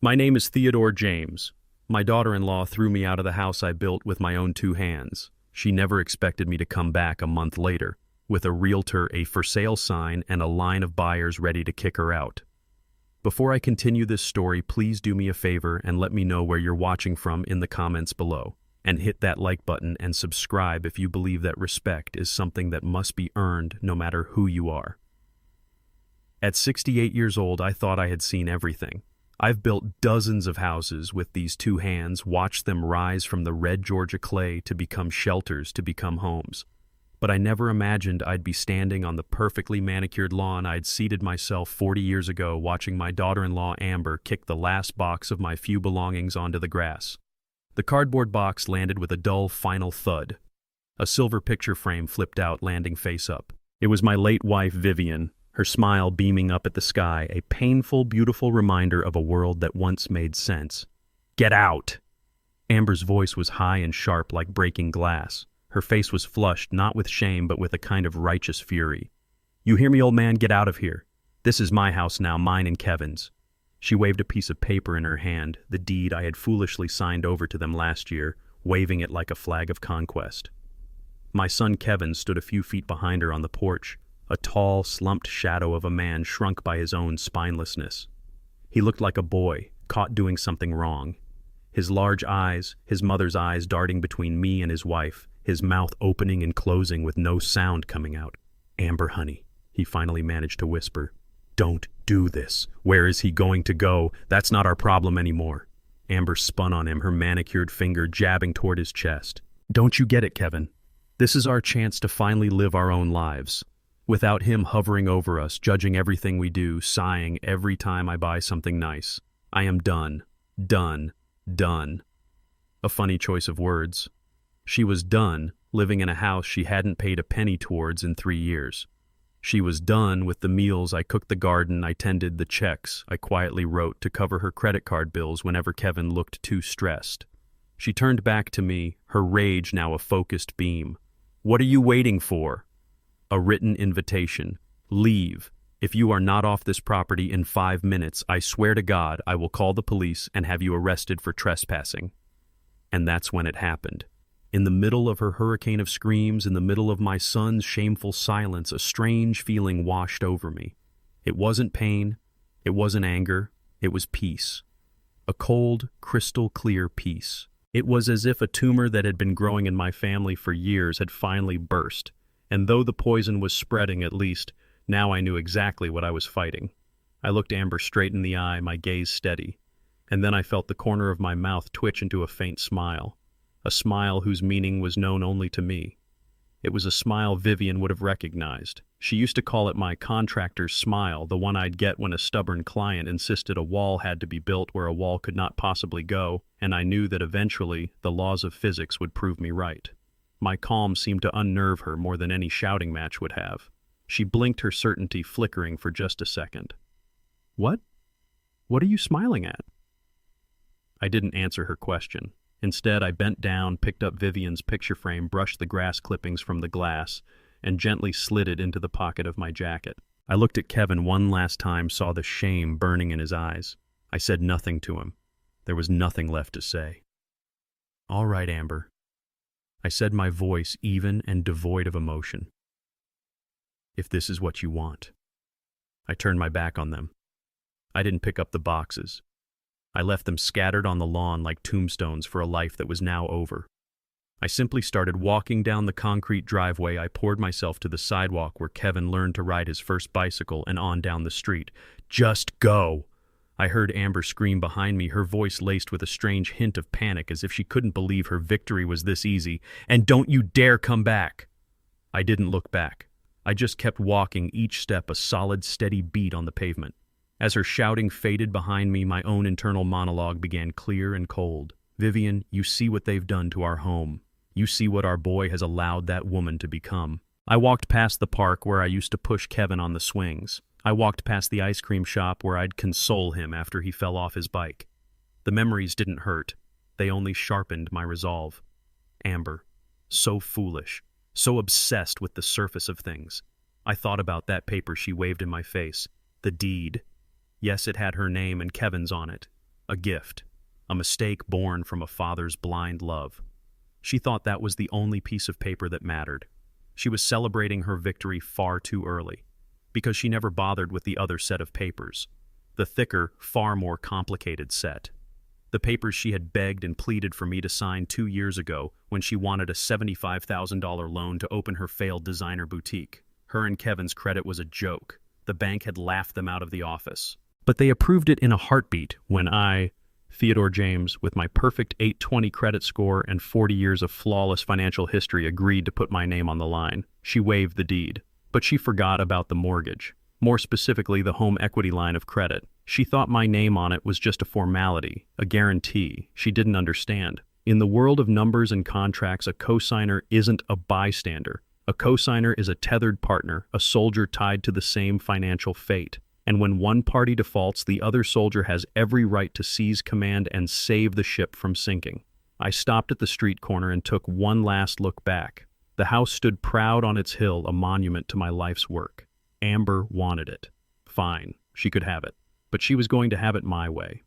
My name is Theodore James. My daughter-in-law threw me out of the house I built with my own two hands. She never expected me to come back a month later, with a realtor, a for sale sign, and a line of buyers ready to kick her out. Before I continue this story, please do me a favor and let me know where you're watching from in the comments below. And hit that like button and subscribe if you believe that respect is something that must be earned no matter who you are. At 68 years old, I thought I had seen everything. I've built dozens of houses with these two hands, watched them rise from the red Georgia clay to become shelters, to become homes. But I never imagined I'd be standing on the perfectly manicured lawn I'd seated myself 40 years ago, watching my daughter-in-law Amber kick the last box of my few belongings onto the grass. The cardboard box landed with a dull final thud. A silver picture frame flipped out, landing face up. It was my late wife, Vivian, her smile beaming up at the sky, a painful, beautiful reminder of a world that once made sense. "Get out!" Amber's voice was high and sharp like breaking glass. Her face was flushed, not with shame, but with a kind of righteous fury. "You hear me, old man? Get out of here. This is my house now, mine and Kevin's." She waved a piece of paper in her hand, the deed I had foolishly signed over to them last year, waving it like a flag of conquest. My son Kevin stood a few feet behind her on the porch, a tall, slumped shadow of a man shrunk by his own spinelessness. He looked like a boy, caught doing something wrong. His large eyes, his mother's eyes, darting between me and his wife, his mouth opening and closing with no sound coming out. "Amber, honey," he finally managed to whisper. "Don't do this. Where is he going to go? That's not our problem anymore." Amber spun on him, her manicured finger jabbing toward his chest. "Don't you get it, Kevin? This is our chance to finally live our own lives. Without him hovering over us, judging everything we do, sighing every time I buy something nice. I am done. Done. Done." A funny choice of words. She was done living in a house she hadn't paid a penny towards in 3 years. She was done with the meals I cooked, the garden I tended, the checks I quietly wrote to cover her credit card bills whenever Kevin looked too stressed. She turned back to me, her rage now a focused beam. "What are you waiting for?" A written invitation. "Leave. If you are not off this property in 5 minutes, I swear to God I will call the police and have you arrested for trespassing." And that's when it happened. In the middle of her hurricane of screams, in the middle of my son's shameful silence, a strange feeling washed over me. It wasn't pain, it wasn't anger, it was peace. A cold, crystal-clear peace. It was as if a tumor that had been growing in my family for years had finally burst, and though the poison was spreading, at least, now I knew exactly what I was fighting. I looked Amber straight in the eye, my gaze steady, and then I felt the corner of my mouth twitch into a faint smile. A smile whose meaning was known only to me. It was a smile Vivian would have recognized. She used to call it my contractor's smile, the one I'd get when a stubborn client insisted a wall had to be built where a wall could not possibly go, and I knew that eventually the laws of physics would prove me right. My calm seemed to unnerve her more than any shouting match would have. She blinked, her certainty flickering for just a second. "What? What are you smiling at?" I didn't answer her question. Instead, I bent down, picked up Vivian's picture frame, brushed the grass clippings from the glass, and gently slid it into the pocket of my jacket. I looked at Kevin one last time, saw the shame burning in his eyes. I said nothing to him. There was nothing left to say. "All right, Amber," I said, my voice even and devoid of emotion. "If this is what you want." I turned my back on them. I didn't pick up the boxes. I left them scattered on the lawn like tombstones for a life that was now over. I simply started walking down the concrete driveway. I poured myself to the sidewalk where Kevin learned to ride his first bicycle and on down the street. "Just go!" I heard Amber scream behind me, her voice laced with a strange hint of panic, as if she couldn't believe her victory was this easy. "And don't you dare come back!" I didn't look back. I just kept walking, each step a solid, steady beat on the pavement. As her shouting faded behind me, my own internal monologue began clear and cold. "Vivian, you see what they've done to our home. You see what our boy has allowed that woman to become." I walked past the park where I used to push Kevin on the swings. I walked past the ice cream shop where I'd console him after he fell off his bike. The memories didn't hurt. They only sharpened my resolve. Amber. So foolish. So obsessed with the surface of things. I thought about that paper she waved in my face. The deed. Yes, it had her name and Kevin's on it. a gift, a mistake born from a father's blind love. She thought that was the only piece of paper that mattered. She was celebrating her victory far too early, because she never bothered with the other set of papers, the thicker, far more complicated set. The papers she had begged and pleaded for me to sign 2 years ago when she wanted a $75,000 loan to open her failed designer boutique. Her and Kevin's credit was a joke. The bank had laughed them out of the office. But they approved it in a heartbeat when I, Theodore James, with my perfect 820 credit score and 40 years of flawless financial history, agreed to put my name on the line. She waived the deed, but she forgot about the mortgage, more specifically the home equity line of credit. She thought my name on it was just a formality, a guarantee. She didn't understand. In the world of numbers and contracts, a cosigner isn't a bystander. A cosigner is a tethered partner, a soldier tied to the same financial fate. And when one party defaults, the other soldier has every right to seize command and save the ship from sinking. I stopped at the street corner and took one last look back. The house stood proud on its hill, a monument to my life's work. Amber wanted it. Fine, she could have it. But she was going to have it my way.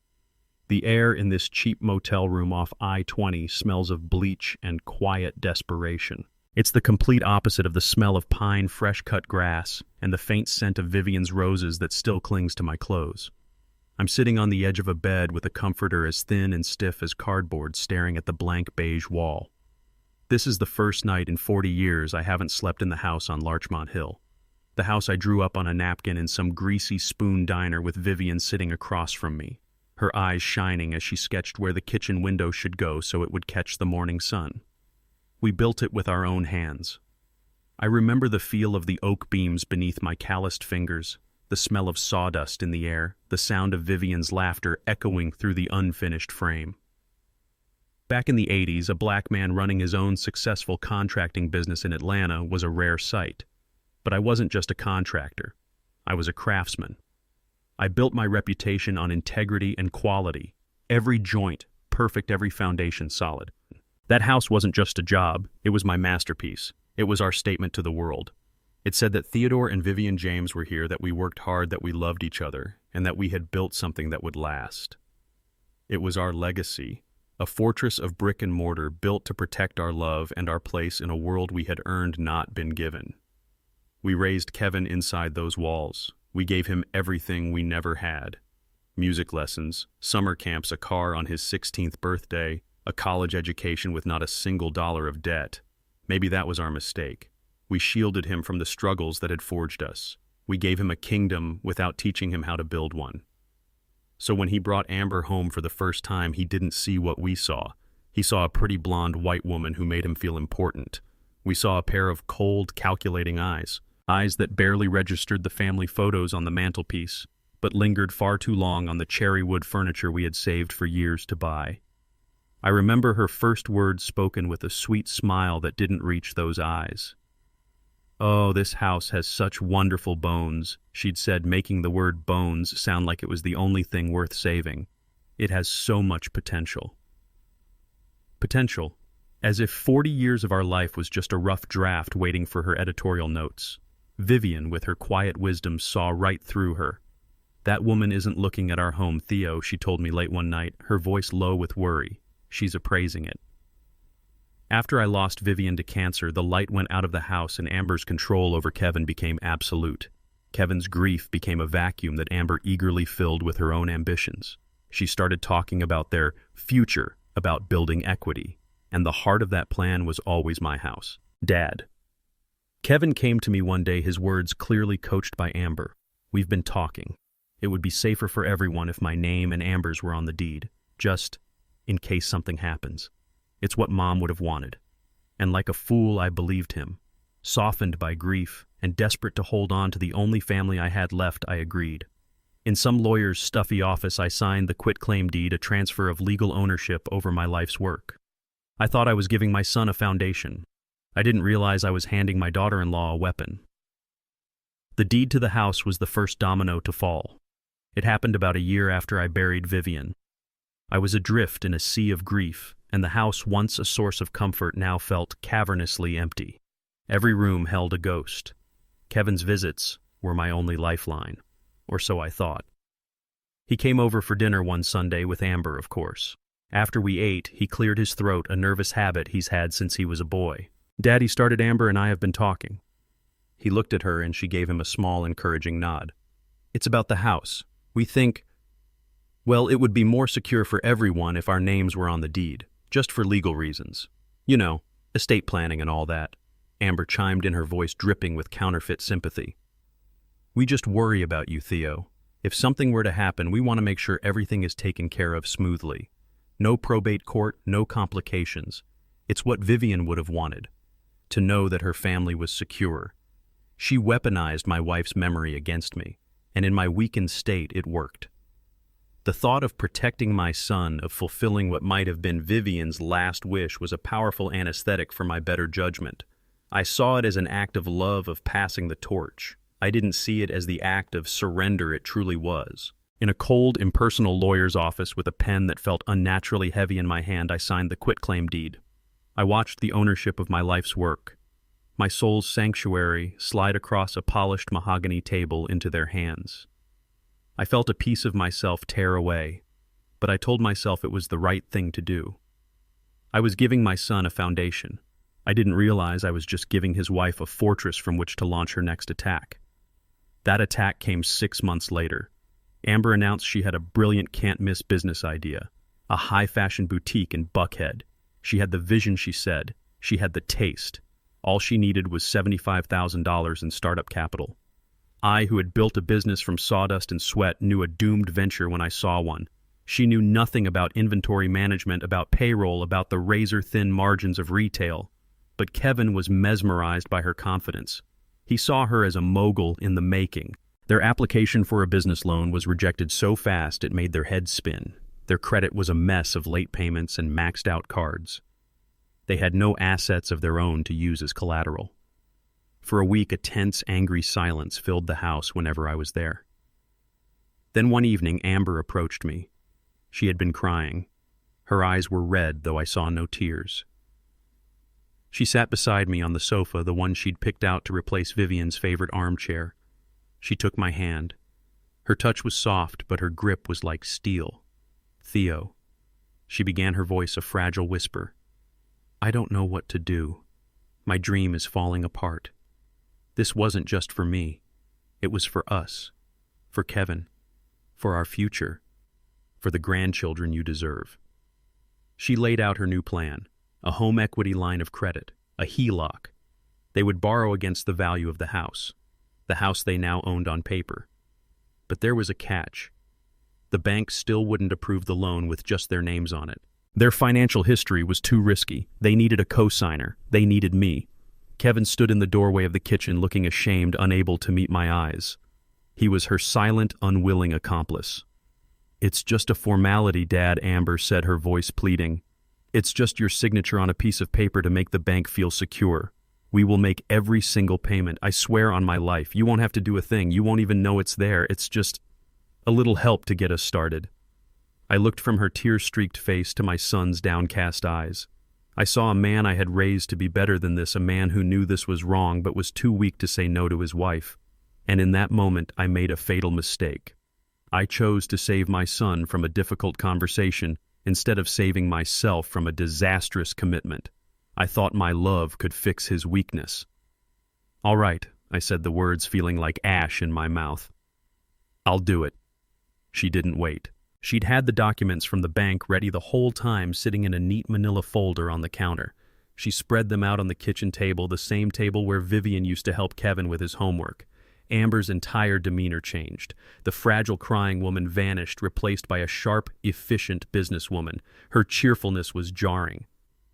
The air in this cheap motel room off I-20 smells of bleach and quiet desperation. It's the complete opposite of the smell of pine, fresh-cut grass, and the faint scent of Vivian's roses that still clings to my clothes. I'm sitting on the edge of a bed with a comforter as thin and stiff as cardboard staring at the blank beige wall. This is the first night in 40 years I haven't slept in the house on Larchmont Hill. The house I drew up on a napkin in some greasy spoon diner with Vivian sitting across from me, her eyes shining as she sketched where the kitchen window should go so it would catch the morning sun. We built it with our own hands. I remember the feel of the oak beams beneath my calloused fingers, the smell of sawdust in the air, the sound of Vivian's laughter echoing through the unfinished frame. Back in the 80s, a black man running his own successful contracting business in Atlanta was a rare sight. But I wasn't just a contractor. I was a craftsman. I built my reputation on integrity and quality. Every joint perfect, every foundation solid. That house wasn't just a job, it was my masterpiece. It was our statement to the world. It said that Theodore and Vivian James were here, that we worked hard, that we loved each other, and that we had built something that would last. It was our legacy, a fortress of brick and mortar built to protect our love and our place in a world we had earned, not been given. We raised Kevin inside those walls. We gave him everything we never had. Music lessons, summer camps, a car on his 16th birthday, a college education with not a single dollar of debt. Maybe that was our mistake. We shielded him from the struggles that had forged us. We gave him a kingdom without teaching him how to build one. So when he brought Amber home for the first time, he didn't see what we saw. He saw a pretty blonde white woman who made him feel important. We saw a pair of cold, calculating eyes. Eyes that barely registered the family photos on the mantelpiece, but lingered far too long on the cherry wood furniture we had saved for years to buy. I remember her first words spoken with a sweet smile that didn't reach those eyes. "Oh, this house has such wonderful bones," she'd said, making the word bones sound like it was the only thing worth saving. "It has so much potential." Potential, as if 40 years of our life was just a rough draft waiting for her editorial notes. Vivian, with her quiet wisdom, saw right through her. "That woman isn't looking at our home, Theo," she told me late one night, her voice low with worry. "She's appraising it." After I lost Vivian to cancer, the light went out of the house and Amber's control over Kevin became absolute. Kevin's grief became a vacuum that Amber eagerly filled with her own ambitions. She started talking about their future, about building equity, and the heart of that plan was always my house. Dad. Kevin came to me one day, his words clearly coached by Amber. "We've been talking. It would be safer for everyone if my name and Amber's were on the deed, just in case something happens. It's what Mom would have wanted." And like a fool, I believed him. Softened by grief and desperate to hold on to the only family I had left, I agreed. In some lawyer's stuffy office, I signed the quitclaim deed, a transfer of legal ownership over my life's work. I thought I was giving my son a foundation. I didn't realize I was handing my daughter-in-law a weapon. The deed to the house was the first domino to fall. It happened about a year after I buried Vivian. I was adrift in a sea of grief, and the house, once a source of comfort, now felt cavernously empty. Every room held a ghost. Kevin's visits were my only lifeline, or so I thought. He came over for dinner one Sunday with Amber, of course. After we ate, he cleared his throat, a nervous habit he's had since he was a boy. "Daddy started Amber and I have been talking." He looked at her and she gave him a small, encouraging nod. "It's about the house. We think, well, it would be more secure for everyone if our names were on the deed, just for legal reasons. You know, estate planning and all that." Amber chimed in, her voice dripping with counterfeit sympathy. "We just worry about you, Theo. If something were to happen, we want to make sure everything is taken care of smoothly. No probate court, no complications. It's what Vivian would have wanted, to know that her family was secure. She weaponized my wife's memory against me, and in my weakened state, it worked. The thought of protecting my son, of fulfilling what might have been Vivian's last wish, was a powerful anesthetic for my better judgment. I saw it as an act of love, of passing the torch. I didn't see it as the act of surrender it truly was. In a cold, impersonal lawyer's office with a pen that felt unnaturally heavy in my hand, I signed the quitclaim deed. I watched the ownership of my life's work, my soul's sanctuary, slide across a polished mahogany table into their hands. I felt a piece of myself tear away, but I told myself it was the right thing to do. I was giving my son a foundation. I didn't realize I was just giving his wife a fortress from which to launch her next attack. That attack came 6 months later. Amber announced she had a brilliant can't-miss business idea, a high-fashion boutique in Buckhead. She had the vision, she said. She had the taste. All she needed was $75,000 in startup capital. I, who had built a business from sawdust and sweat, knew a doomed venture when I saw one. She knew nothing about inventory management, about payroll, about the razor-thin margins of retail. But Kevin was mesmerized by her confidence. He saw her as a mogul in the making. Their application for a business loan was rejected so fast it made their heads spin. Their credit was a mess of late payments and maxed-out cards. They had no assets of their own to use as collateral. For a week, a tense, angry silence filled the house whenever I was there. Then one evening, Amber approached me. She had been crying. Her eyes were red, though I saw no tears. She sat beside me on the sofa, the one she'd picked out to replace Vivian's favorite armchair. She took my hand. Her touch was soft, but her grip was like steel. "Theo," she began, her voice a fragile whisper. "I don't know what to do. My dream is falling apart. This wasn't just for me. It was for us, for Kevin, for our future, for the grandchildren you deserve." She laid out her new plan. A home equity line of credit, a HELOC. They would borrow against the value of the house they now owned on paper. But there was a catch. The bank still wouldn't approve the loan with just their names on it. Their financial history was too risky. They needed a co-signer. They needed me. Kevin stood in the doorway of the kitchen, looking ashamed, unable to meet my eyes. He was her silent, unwilling accomplice. "It's just a formality, Dad," Amber said, her voice pleading. "It's just your signature on a piece of paper to make the bank feel secure. We will make every single payment. I swear on my life. You won't have to do a thing. You won't even know it's there. It's just a little help to get us started." I looked from her tear-streaked face to my son's downcast eyes. I saw a man I had raised to be better than this, a man who knew this was wrong but was too weak to say no to his wife. And in that moment, I made a fatal mistake. I chose to save my son from a difficult conversation instead of saving myself from a disastrous commitment. I thought my love could fix his weakness. "All right," I said, the words feeling like ash in my mouth. "I'll do it." She didn't wait. She'd had the documents from the bank ready the whole time, sitting in a neat manila folder on the counter. She spread them out on the kitchen table, the same table where Vivian used to help Kevin with his homework. Amber's entire demeanor changed. The fragile, crying woman vanished, replaced by a sharp, efficient businesswoman. Her cheerfulness was jarring.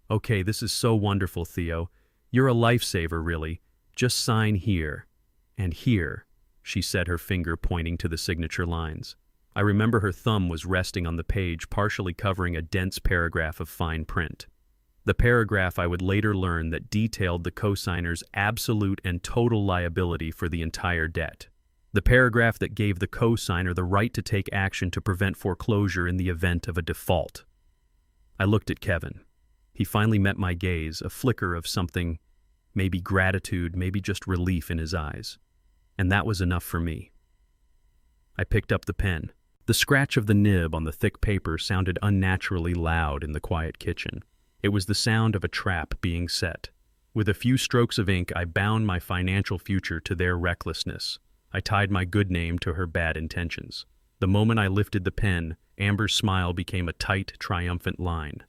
"Okay, this is so wonderful, Theo. You're a lifesaver, really. Just sign here. And here," she said, her finger pointing to the signature lines. I remember her thumb was resting on the page, partially covering a dense paragraph of fine print. The paragraph I would later learn that detailed the co-signer's absolute and total liability for the entire debt. The paragraph that gave the co-signer the right to take action to prevent foreclosure in the event of a default. I looked at Kevin. He finally met my gaze, a flicker of something, maybe gratitude, maybe just relief in his eyes. And that was enough for me. I picked up the pen. The scratch of the nib on the thick paper sounded unnaturally loud in the quiet kitchen. It was the sound of a trap being set. With a few strokes of ink, I bound my financial future to their recklessness. I tied my good name to her bad intentions. The moment I lifted the pen, Amber's smile became a tight, triumphant line.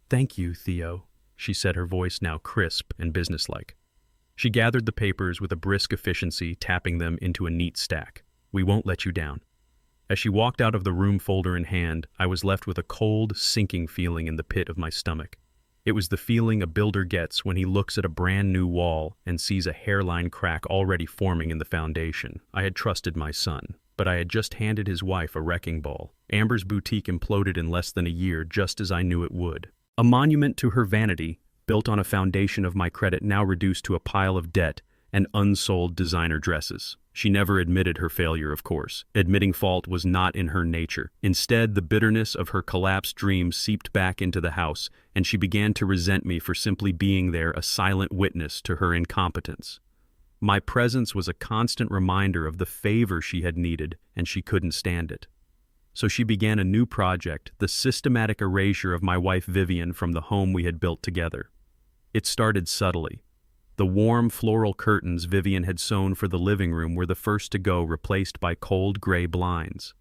"Thank you, Theo," she said, her voice now crisp and businesslike. She gathered the papers with a brisk efficiency, tapping them into a neat stack. "We won't let you down." As she walked out of the room, folder in hand, I was left with a cold, sinking feeling in the pit of my stomach. It was the feeling a builder gets when he looks at a brand new wall and sees a hairline crack already forming in the foundation. I had trusted my son, but I had just handed his wife a wrecking ball. Amber's boutique imploded in less than a year, just as I knew it would. A monument to her vanity, built on a foundation of my credit now reduced to a pile of debt and unsold designer dresses. She never admitted her failure, of course. Admitting fault was not in her nature. Instead, the bitterness of her collapsed dreams seeped back into the house, and she began to resent me for simply being there, a silent witness to her incompetence. My presence was a constant reminder of the favor she had needed, and she couldn't stand it. So she began a new project, the systematic erasure of my wife Vivian from the home we had built together. It started subtly. The warm floral curtains Vivian had sewn for the living room were the first to go, replaced by cold gray blinds.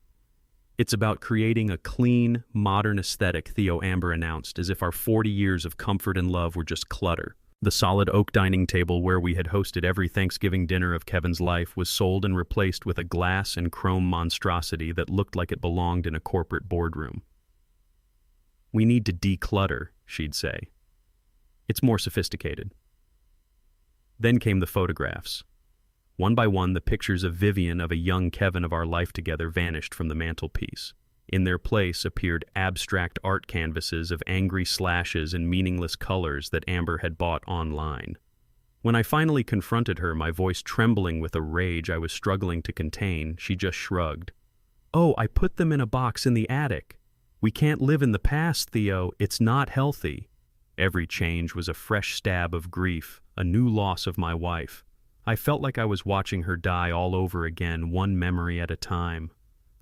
"It's about creating a clean, modern aesthetic," Theo Amber announced, as if our 40 years of comfort and love were just clutter. The solid oak dining table where we had hosted every Thanksgiving dinner of Kevin's life was sold and replaced with a glass and chrome monstrosity that looked like it belonged in a corporate boardroom. "We need to declutter," she'd say. "It's more sophisticated." Then came the photographs. One by one, the pictures of Vivian, of a young Kevin, of our life together vanished from the mantelpiece. In their place appeared abstract art canvases of angry slashes and meaningless colors that Amber had bought online. When I finally confronted her, my voice trembling with a rage I was struggling to contain, she just shrugged. "Oh, I put them in a box in the attic. We can't live in the past, Theo. It's not healthy." Every change was a fresh stab of grief, a new loss of my wife. I felt like I was watching her die all over again, one memory at a time.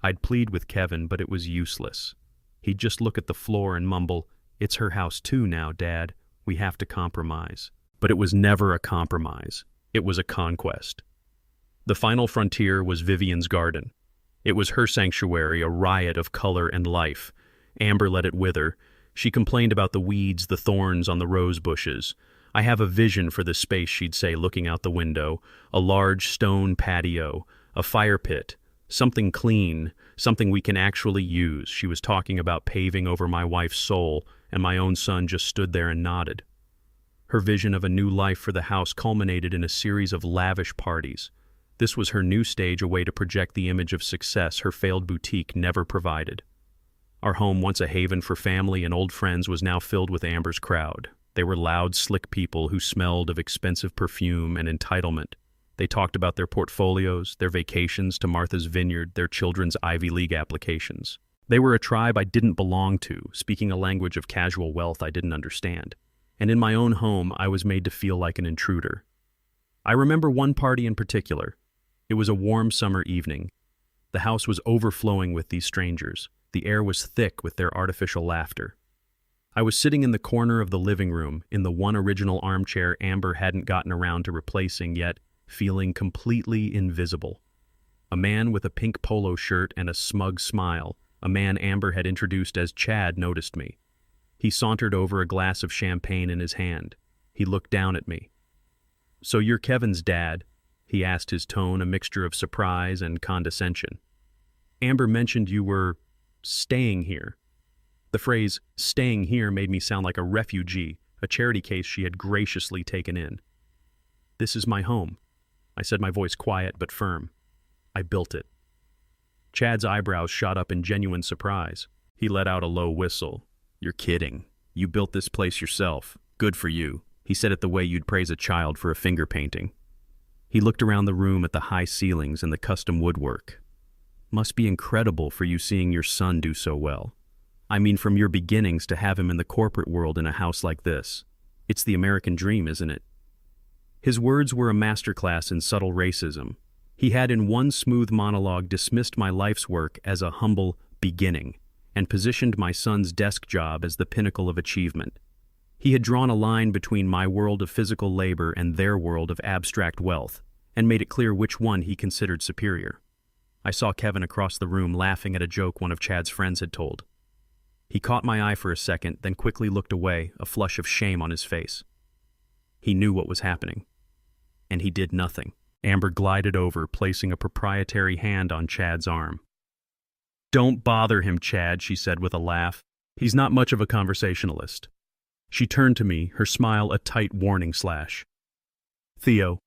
I'd plead with Kevin, but it was useless. He'd just look at the floor and mumble, "It's her house too now, Dad. We have to compromise." But it was never a compromise. It was a conquest. The final frontier was Vivian's garden. It was her sanctuary, a riot of color and life. Amber let it wither. She complained about the weeds, the thorns on the rose bushes. "I have a vision for this space," she'd say, looking out the window. "A large stone patio, a fire pit, something clean, something we can actually use." She was talking about paving over my wife's soul, and my own son just stood there and nodded. Her vision of a new life for the house culminated in a series of lavish parties. This was her new stage, a way to project the image of success her failed boutique never provided. Our home, once a haven for family and old friends, was now filled with Amber's crowd. They were loud, slick people who smelled of expensive perfume and entitlement. They talked about their portfolios, their vacations to Martha's Vineyard, their children's Ivy League applications. They were a tribe I didn't belong to, speaking a language of casual wealth I didn't understand. And in my own home, I was made to feel like an intruder. I remember one party in particular. It was a warm summer evening. The house was overflowing with these strangers. The air was thick with their artificial laughter. I was sitting in the corner of the living room, in the one original armchair Amber hadn't gotten around to replacing yet, feeling completely invisible. A man with a pink polo shirt and a smug smile, a man Amber had introduced as Chad, noticed me. He sauntered over, a glass of champagne in his hand. He looked down at me. "So you're Kevin's dad?" he asked, his tone a mixture of surprise and condescension. "Amber mentioned you were staying here." The phrase, "staying here," made me sound like a refugee, a charity case she had graciously taken in. "This is my home," I said, my voice quiet but firm. "I built it." Chad's eyebrows shot up in genuine surprise. He let out a low whistle. "You're kidding. You built this place yourself. Good for you." He said it the way you'd praise a child for a finger painting. He looked around the room at the high ceilings and the custom woodwork. "Must be incredible for you seeing your son do so well. I mean, from your beginnings to have him in the corporate world in a house like this. It's the American dream, isn't it?" His words were a masterclass in subtle racism. He had in one smooth monologue dismissed my life's work as a humble beginning and positioned my son's desk job as the pinnacle of achievement. He had drawn a line between my world of physical labor and their world of abstract wealth, and made it clear which one he considered superior. I saw Kevin across the room laughing at a joke one of Chad's friends had told. He caught my eye for a second, then quickly looked away, a flush of shame on his face. He knew what was happening, and he did nothing. Amber glided over, placing a proprietary hand on Chad's arm. "Don't bother him, Chad," she said with a laugh. "He's not much of a conversationalist." She turned to me, her smile a tight warning slash. "Theo,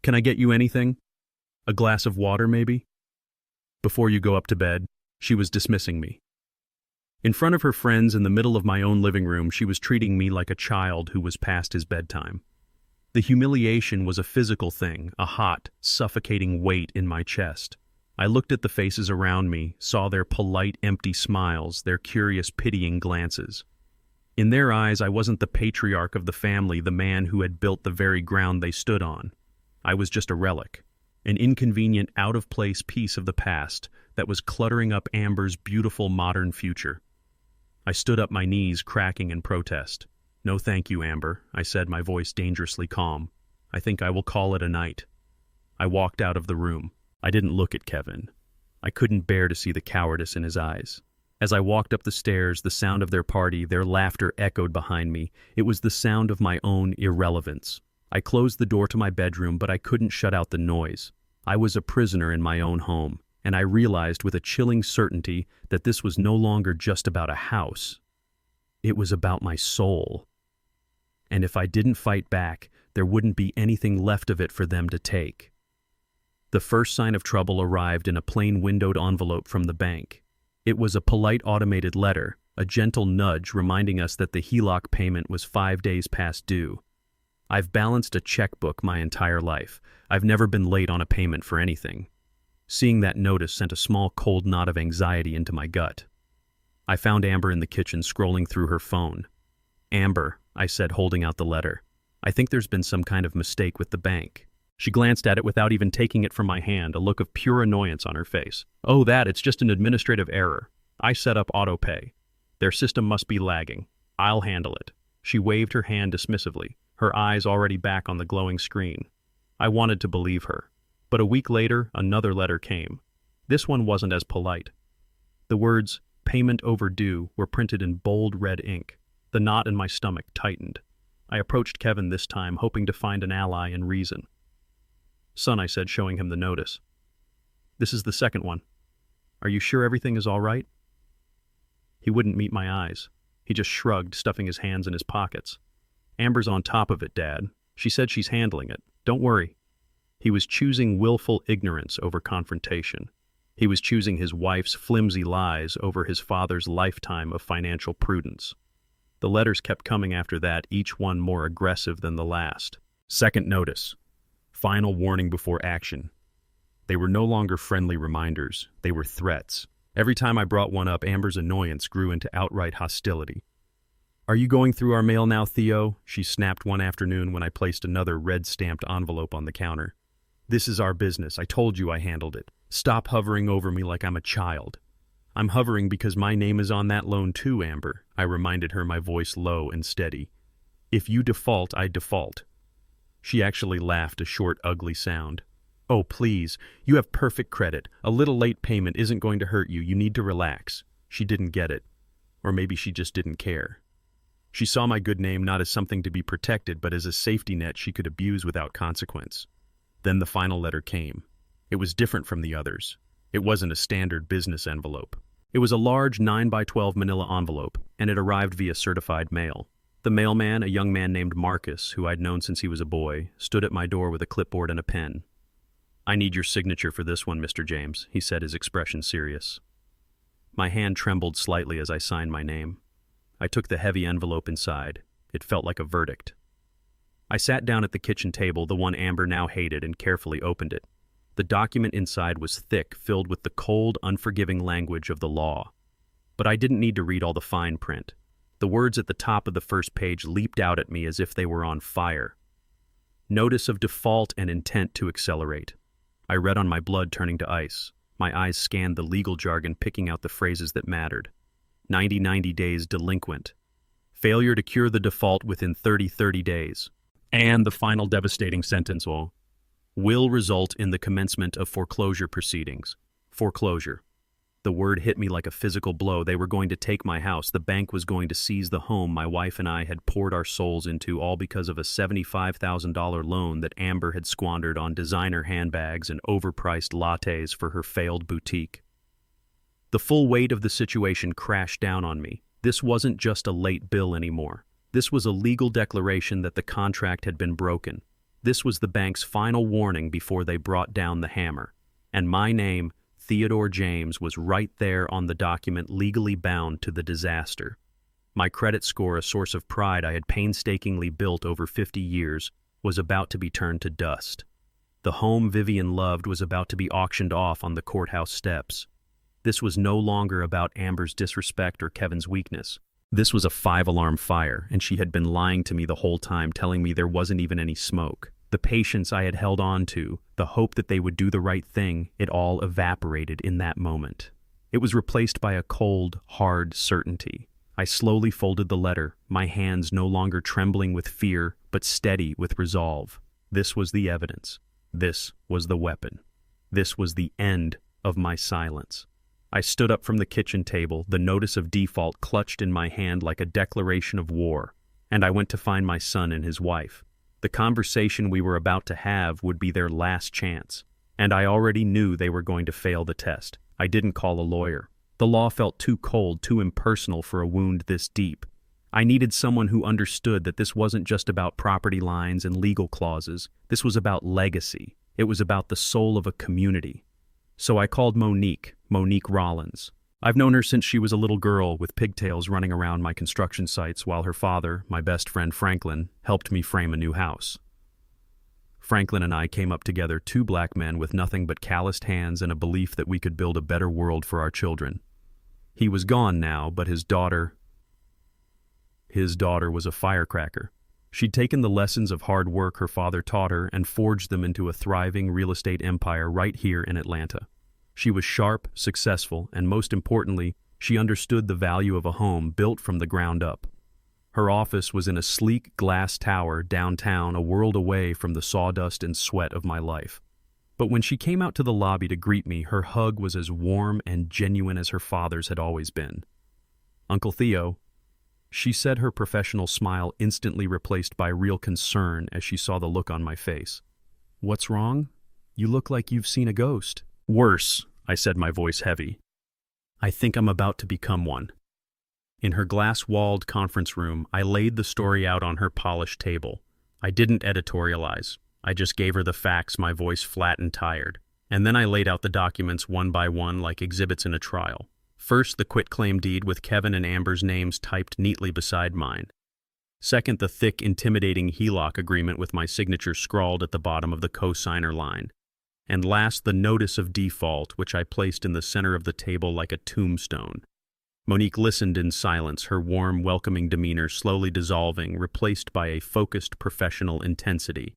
can I get you anything? A glass of water, maybe? Before you go up to bed." She was dismissing me. In front of her friends in the middle of my own living room, she was treating me like a child who was past his bedtime. The humiliation was a physical thing, a hot, suffocating weight in my chest. I looked at the faces around me, saw their polite, empty smiles, their curious, pitying glances. In their eyes, I wasn't the patriarch of the family, the man who had built the very ground they stood on. I was just a relic, an inconvenient, out-of-place piece of the past that was cluttering up Amber's beautiful modern future. I stood up, my knees cracking in protest. "No thank you, Amber," I said, my voice dangerously calm. "I think I will call it a night." I walked out of the room. I didn't look at Kevin. I couldn't bear to see the cowardice in his eyes. As I walked up the stairs, the sound of their party, their laughter echoed behind me. It was the sound of my own irrelevance. I closed the door to my bedroom, but I couldn't shut out the noise. I was a prisoner in my own home, and I realized with a chilling certainty that this was no longer just about a house. It was about my soul. And if I didn't fight back, there wouldn't be anything left of it for them to take. The first sign of trouble arrived in a plain windowed envelope from the bank. It was a polite automated letter, a gentle nudge reminding us that the HELOC payment was 5 days past due. I've balanced a checkbook my entire life. I've never been late on a payment for anything. Seeing that notice sent a small cold knot of anxiety into my gut. I found Amber in the kitchen scrolling through her phone. "Amber," I said, holding out the letter, "I think there's been some kind of mistake with the bank." She glanced at it without even taking it from my hand, a look of pure annoyance on her face. "Oh, it's just an administrative error. I set up auto pay. Their system must be lagging. I'll handle it." She waved her hand dismissively, her eyes already back on the glowing screen. I wanted to believe her. But a week later, another letter came. This one wasn't as polite. The words, "payment overdue," were printed in bold red ink. The knot in my stomach tightened. I approached Kevin this time, hoping to find an ally in reason. "Son," I said, showing him the notice. "This is the second one. Are you sure everything is all right?" He wouldn't meet my eyes. He just shrugged, stuffing his hands in his pockets. "Amber's on top of it, Dad. She said she's handling it. Don't worry." He was choosing willful ignorance over confrontation. He was choosing his wife's flimsy lies over his father's lifetime of financial prudence. The letters kept coming after that, each one more aggressive than the last. Second notice. Final warning before action. They were no longer friendly reminders. They were threats. Every time I brought one up, Amber's annoyance grew into outright hostility. "Are you going through our mail now, Theo?" she snapped one afternoon when I placed another red-stamped envelope on the counter. "This is our business. I told you I handled it. Stop hovering over me like I'm a child." "I'm hovering because my name is on that loan too, Amber," I reminded her, my voice low and steady. "If you default, I default." She actually laughed, a short, ugly sound. "Oh, please, you have perfect credit. A little late payment isn't going to hurt you. You need to relax." She didn't get it. Or maybe she just didn't care. She saw my good name not as something to be protected, but as a safety net she could abuse without consequence. Then the final letter came. It was different from the others. It wasn't a standard business envelope. It was a large 9x12 manila envelope, and it arrived via certified mail. The mailman, a young man named Marcus, who I'd known since he was a boy, stood at my door with a clipboard and a pen. "I need your signature for this one, Mr. James," he said, his expression serious. My hand trembled slightly as I signed my name. I took the heavy envelope inside. It felt like a verdict. I sat down at the kitchen table, the one Amber now hated, and carefully opened it. The document inside was thick, filled with the cold, unforgiving language of the law. But I didn't need to read all the fine print. The words at the top of the first page leaped out at me as if they were on fire. Notice of default and intent to accelerate. I read on my blood turning to ice. My eyes scanned the legal jargon, picking out the phrases that mattered. 90 days delinquent. Failure to cure the default within 30 days. And the final devastating sentence, will result in the commencement of foreclosure proceedings. Foreclosure. The word hit me like a physical blow. They were going to take my house. The bank was going to seize the home my wife and I had poured our souls into, all because of a $75,000 loan that Amber had squandered on designer handbags and overpriced lattes for her failed boutique. The full weight of the situation crashed down on me. This wasn't just a late bill anymore. This was a legal declaration that the contract had been broken. This was the bank's final warning before they brought down the hammer. And my name, Theodore James, was right there on the document, legally bound to the disaster. My credit score, a source of pride I had painstakingly built over 50 years, was about to be turned to dust. The home Vivian loved was about to be auctioned off on the courthouse steps. This was no longer about Amber's disrespect or Kevin's weakness. This was a 5-alarm fire, and she had been lying to me the whole time, telling me there wasn't even any smoke. The patience I had held on to, the hope that they would do the right thing, it all evaporated in that moment. It was replaced by a cold, hard certainty. I slowly folded the letter, my hands no longer trembling with fear, but steady with resolve. This was the evidence. This was the weapon. This was the end of my silence. I stood up from the kitchen table, the notice of default clutched in my hand like a declaration of war, and I went to find my son and his wife. The conversation we were about to have would be their last chance, and I already knew they were going to fail the test. I didn't call a lawyer. The law felt too cold, too impersonal for a wound this deep. I needed someone who understood that this wasn't just about property lines and legal clauses. This was about legacy. It was about the soul of a community. So I called Monique Rollins. I've known her since she was a little girl with pigtails running around my construction sites while her father, my best friend Franklin, helped me frame a new house. Franklin and I came up together, two black men with nothing but calloused hands and a belief that we could build a better world for our children. He was gone now, but his daughter was a firecracker. She'd taken the lessons of hard work her father taught her and forged them into a thriving real estate empire right here in Atlanta. She was sharp, successful, and most importantly, she understood the value of a home built from the ground up. Her office was in a sleek glass tower downtown, a world away from the sawdust and sweat of my life. But when she came out to the lobby to greet me, her hug was as warm and genuine as her father's had always been. "Uncle Theo," she said, her professional smile instantly replaced by real concern as she saw the look on my face. "What's wrong? You look like you've seen a ghost." "Worse," I said, my voice heavy. "I think I'm about to become one." In her glass-walled conference room, I laid the story out on her polished table. I didn't editorialize. I just gave her the facts, my voice flat and tired. And then I laid out the documents one by one like exhibits in a trial. First, the quitclaim deed with Kevin and Amber's names typed neatly beside mine. Second, the thick, intimidating HELOC agreement with my signature scrawled at the bottom of the co-signer line. And last, the notice of default, which I placed in the center of the table like a tombstone. Monique listened in silence, her warm, welcoming demeanor slowly dissolving, replaced by a focused, professional intensity.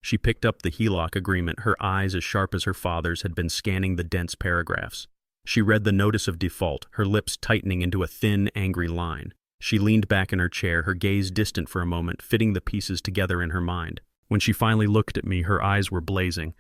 She picked up the HELOC agreement, her eyes as sharp as her father's had been scanning the dense paragraphs. She read the notice of default, her lips tightening into a thin, angry line. She leaned back in her chair, her gaze distant for a moment, fitting the pieces together in her mind. When she finally looked at me, her eyes were blazing.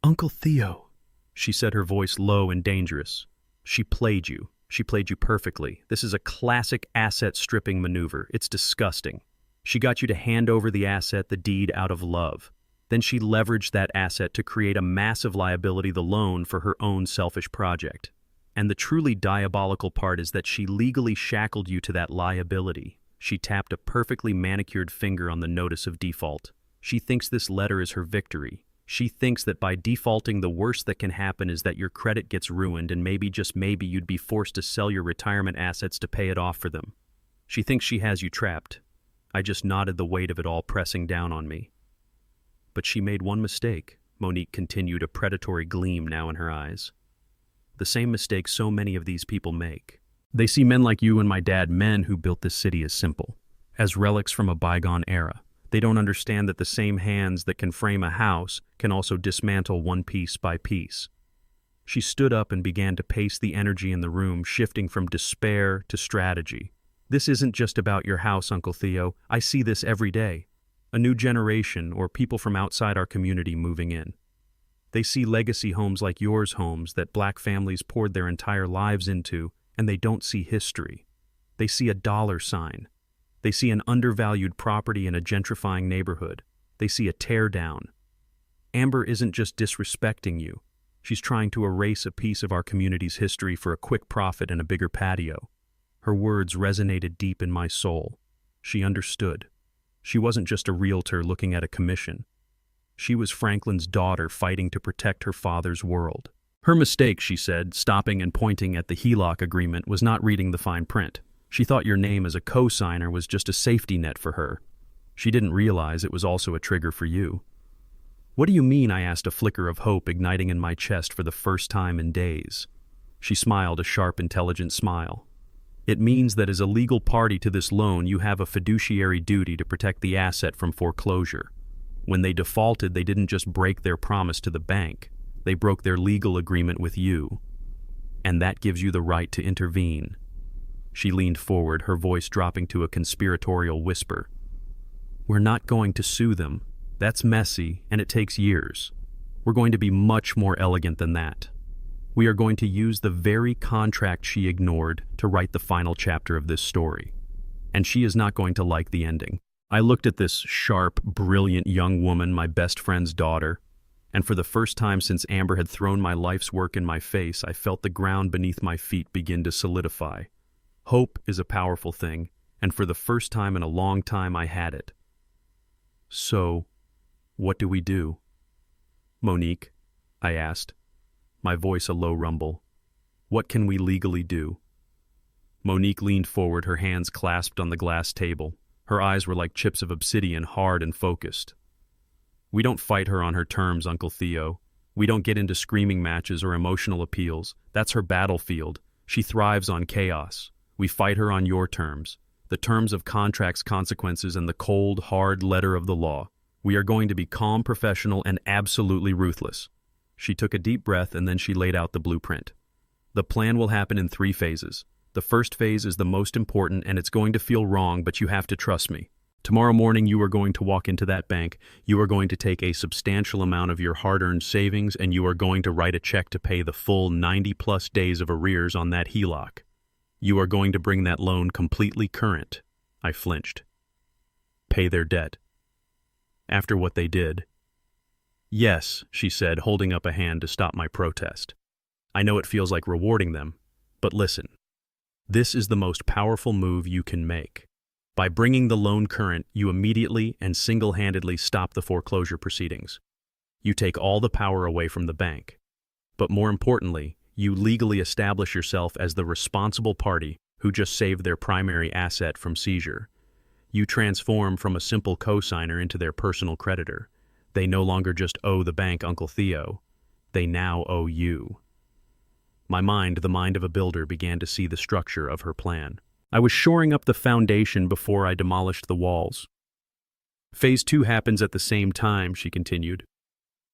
"Uncle Theo," she said, her voice low and dangerous. "She played you. She played you perfectly. This is a classic asset stripping maneuver. It's disgusting. She got you to hand over the asset, the deed, out of love. Then she leveraged that asset to create a massive liability, the loan, for her own selfish project. And the truly diabolical part is that she legally shackled you to that liability. She tapped a perfectly manicured finger on the notice of default. She thinks this letter is her victory. She thinks that by defaulting, the worst that can happen is that your credit gets ruined and maybe, just maybe, you'd be forced to sell your retirement assets to pay it off for them. She thinks she has you trapped." I just nodded, the weight of it all pressing down on me. "But she made one mistake," Monique continued, a predatory gleam now in her eyes. "The same mistake so many of these people make. They see men like you and my dad, men who built this city, as simple, as relics from a bygone era. They don't understand that the same hands that can frame a house can also dismantle one piece by piece. She stood up and began to pace the energy in the room, shifting from despair to strategy. This isn't just about your house, Uncle Theo. I see this every day. A new generation or people from outside our community moving in. They see legacy homes like yours, homes that Black families poured their entire lives into, and they don't see history. They see a dollar sign. They see an undervalued property in a gentrifying neighborhood. They see a teardown. Amber isn't just disrespecting you. She's trying to erase a piece of our community's history for a quick profit and a bigger patio. Her words resonated deep in my soul. She understood. She wasn't just a realtor looking at a commission. She was Franklin's daughter fighting to protect her father's world. Her mistake, she said, stopping and pointing at the HELOC agreement, was not reading the fine print. She thought your name as a co-signer was just a safety net for her. She didn't realize it was also a trigger for you. What do you mean? I asked, a flicker of hope igniting in my chest for the first time in days. She smiled, a sharp, intelligent smile. It means that as a legal party to this loan, you have a fiduciary duty to protect the asset from foreclosure. When they defaulted, they didn't just break their promise to the bank. They broke their legal agreement with you. And that gives you the right to intervene. She leaned forward, her voice dropping to a conspiratorial whisper. We're not going to sue them. That's messy, and it takes years. We're going to be much more elegant than that. We are going to use the very contract she ignored to write the final chapter of this story. And she is not going to like the ending. I looked at this sharp, brilliant young woman, my best friend's daughter, and for the first time since Amber had thrown my life's work in my face, I felt the ground beneath my feet begin to solidify. Hope is a powerful thing, and for the first time in a long time I had it. So, what do we do? Monique, I asked, my voice a low rumble. What can we legally do? Monique leaned forward, her hands clasped on the glass table. Her eyes were like chips of obsidian, hard and focused. We don't fight her on her terms, Uncle Theo. We don't get into screaming matches or emotional appeals. That's her battlefield. She thrives on chaos. We fight her on your terms, the terms of contract's consequences and the cold, hard letter of the law. We are going to be calm, professional, and absolutely ruthless. She took a deep breath and then she laid out the blueprint. The plan will happen in 3 phases. The first phase is the most important, and it's going to feel wrong, but you have to trust me. Tomorrow morning you are going to walk into that bank, you are going to take a substantial amount of your hard-earned savings, and you are going to write a check to pay the full 90-plus days of arrears on that HELOC. You are going to bring that loan completely current. I flinched. Pay their debt. After what they did. Yes, she said, holding up a hand to stop my protest. I know it feels like rewarding them, but listen. This is the most powerful move you can make. By bringing the loan current, you immediately and single-handedly stop the foreclosure proceedings. You take all the power away from the bank. But more importantly, you legally establish yourself as the responsible party who just saved their primary asset from seizure. You transform from a simple co-signer into their personal creditor. They no longer just owe the bank, Uncle Theo. They now owe you. My mind, the mind of a builder, began to see the structure of her plan. I was shoring up the foundation before I demolished the walls. Phase 2 happens at the same time, she continued.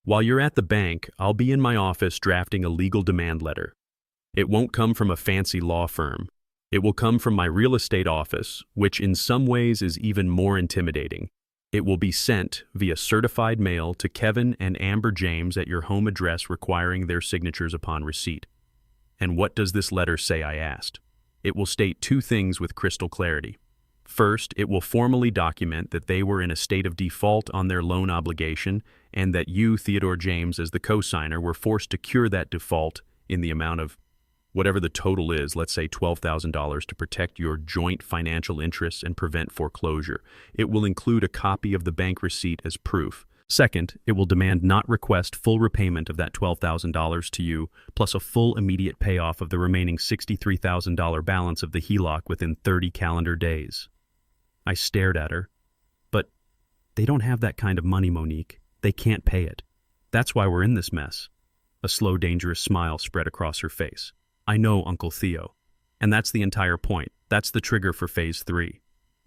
While you're at the bank, I'll be in my office drafting a legal demand letter. It won't come from a fancy law firm. It will come from my real estate office, which in some ways is even more intimidating. It will be sent via certified mail to Kevin and Amber James at your home address, requiring their signatures upon receipt. And what does this letter say? I asked. It will state 2 things with crystal clarity. First, it will formally document that they were in a state of default on their loan obligation and that you, Theodore James, as the co-signer, were forced to cure that default in the amount of whatever the total is, let's say $12,000, to protect your joint financial interests and prevent foreclosure. It will include a copy of the bank receipt as proof. Second, it will demand not request full repayment of that $12,000 to you, plus a full immediate payoff of the remaining $63,000 balance of the HELOC within 30 calendar days. I stared at her. But they don't have that kind of money, Monique. They can't pay it. That's why we're in this mess. A slow, dangerous smile spread across her face. I know, Uncle Theo. And that's the entire point. That's the trigger for phase 3.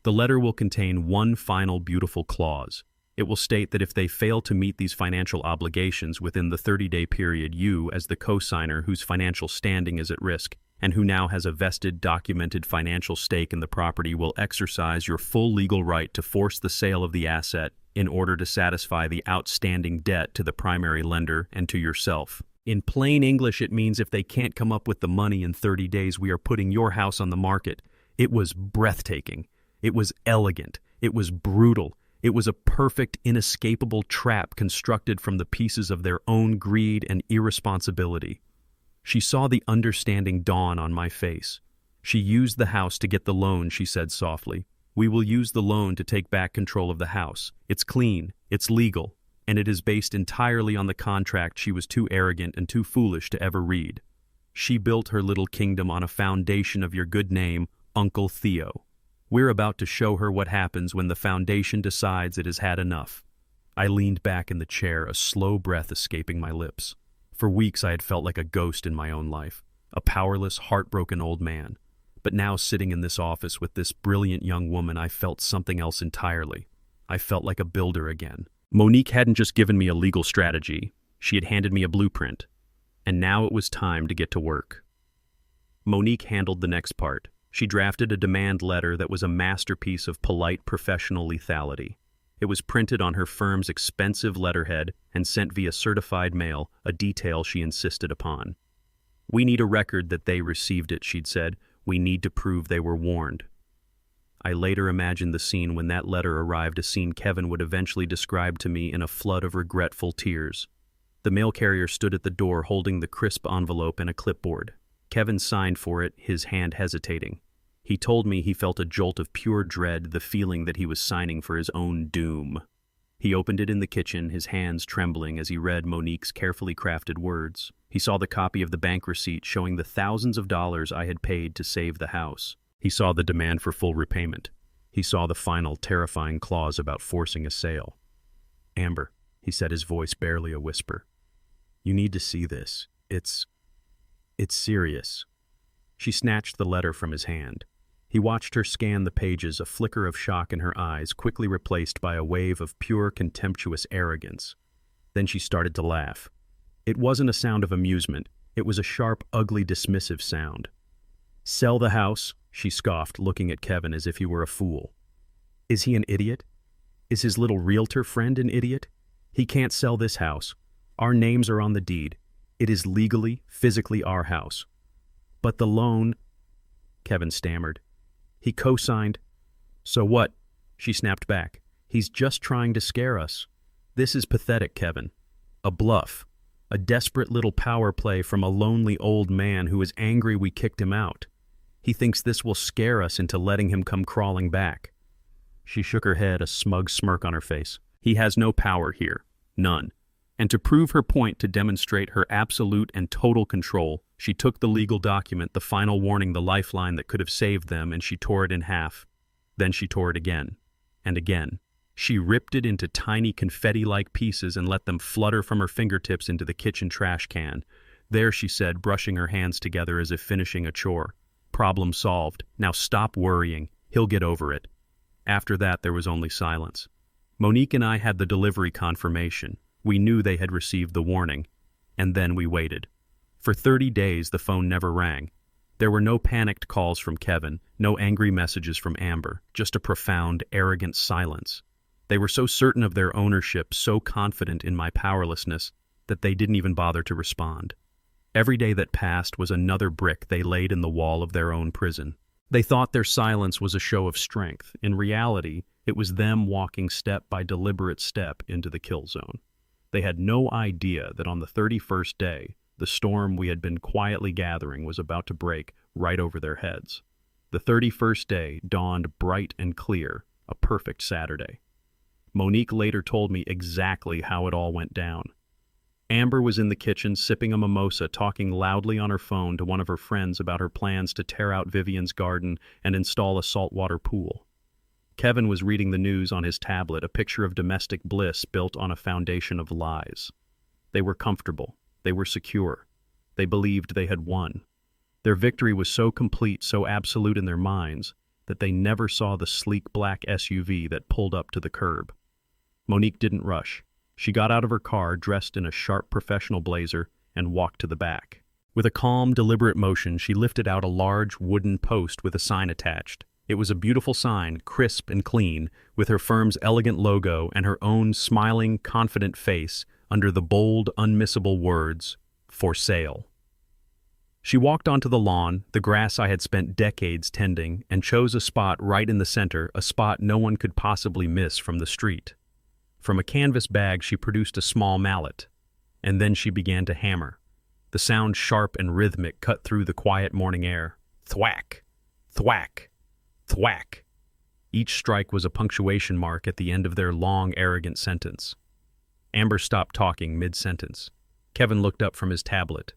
The letter will contain one final beautiful clause. It will state that if they fail to meet these financial obligations within the 30-day period, you, as the co-signer whose financial standing is at risk and who now has a vested, documented financial stake in the property, will exercise your full legal right to force the sale of the asset in order to satisfy the outstanding debt to the primary lender and to yourself. In plain English, it means if they can't come up with the money in 30 days, we are putting your house on the market. It was breathtaking. It was elegant. It was brutal. It was a perfect, inescapable trap constructed from the pieces of their own greed and irresponsibility. She saw the understanding dawn on my face. She used the house to get the loan, she said softly. We will use the loan to take back control of the house. It's clean, it's legal, and it is based entirely on the contract she was too arrogant and too foolish to ever read. She built her little kingdom on a foundation of your good name, Uncle Theo. We're about to show her what happens when the foundation decides it has had enough. I leaned back in the chair, a slow breath escaping my lips. For weeks I had felt like a ghost in my own life, a powerless, heartbroken old man. But now, sitting in this office with this brilliant young woman, I felt something else entirely. I felt like a builder again. Monique hadn't just given me a legal strategy. She had handed me a blueprint. And now it was time to get to work. Monique handled the next part. She drafted a demand letter that was a masterpiece of polite professional lethality. It was printed on her firm's expensive letterhead and sent via certified mail, a detail she insisted upon. We need a record that they received it, she'd said. We need to prove they were warned. I later imagined the scene when that letter arrived, a scene Kevin would eventually describe to me in a flood of regretful tears. The mail carrier stood at the door holding the crisp envelope and a clipboard. Kevin signed for it, his hand hesitating. He told me he felt a jolt of pure dread, the feeling that he was signing for his own doom. He opened it in the kitchen, his hands trembling as he read Monique's carefully crafted words. He saw the copy of the bank receipt showing the thousands of dollars I had paid to save the house. He saw the demand for full repayment. He saw the final, terrifying clause about forcing a sale. "Amber," he said, his voice barely a whisper. "You need to see this. It's serious." She snatched the letter from his hand. He watched her scan the pages, a flicker of shock in her eyes, quickly replaced by a wave of pure, contemptuous arrogance. Then she started to laugh. It wasn't a sound of amusement. It was a sharp, ugly, dismissive sound. "Sell the house?" she scoffed, looking at Kevin as if he were a fool. Is he an idiot? Is his little realtor friend an idiot? He can't sell this house. Our names are on the deed. It is legally, physically our house. But the loan, Kevin stammered. He co-signed. "So what?" she snapped back. "He's just trying to scare us. This is pathetic, Kevin. A bluff. A desperate little power play from a lonely old man who is angry we kicked him out. He thinks this will scare us into letting him come crawling back." She shook her head, a smug smirk on her face. "He has no power here. None." And to prove her point, to demonstrate her absolute and total control, she took the legal document, the final warning, the lifeline that could have saved them, and she tore it in half. Then she tore it again, and again. She ripped it into tiny confetti-like pieces and let them flutter from her fingertips into the kitchen trash can. "There," she said, brushing her hands together as if finishing a chore. "Problem solved. Now stop worrying. He'll get over it." After that, there was only silence. Monique and I had the delivery confirmation. We knew they had received the warning. And then we waited. For 30 days, the phone never rang. There were no panicked calls from Kevin, no angry messages from Amber, just a profound, arrogant silence. They were so certain of their ownership, so confident in my powerlessness, that they didn't even bother to respond. Every day that passed was another brick they laid in the wall of their own prison. They thought their silence was a show of strength. In reality, it was them walking step by deliberate step into the kill zone. They had no idea that on the 31st day, the storm we had been quietly gathering was about to break right over their heads. The 31st day dawned bright and clear, a perfect Saturday. Monique later told me exactly how it all went down. Amber was in the kitchen sipping a mimosa, talking loudly on her phone to one of her friends about her plans to tear out Vivian's garden and install a saltwater pool. Kevin was reading the news on his tablet, a picture of domestic bliss built on a foundation of lies. They were comfortable. They were secure. They believed they had won. Their victory was so complete, so absolute in their minds, that they never saw the sleek black SUV that pulled up to the curb. Monique didn't rush. She got out of her car, dressed in a sharp professional blazer, and walked to the back. With a calm, deliberate motion, she lifted out a large wooden post with a sign attached. It was a beautiful sign, crisp and clean, with her firm's elegant logo and her own smiling, confident face under the bold, unmissable words, "For sale." She walked onto the lawn, the grass I had spent decades tending, and chose a spot right in the center, a spot no one could possibly miss from the street. From a canvas bag, she produced a small mallet, and then she began to hammer. The sound, sharp and rhythmic, cut through the quiet morning air. Thwack! Thwack! Thwack! Each strike was a punctuation mark at the end of their long, arrogant sentence. Amber stopped talking mid-sentence. Kevin looked up from his tablet.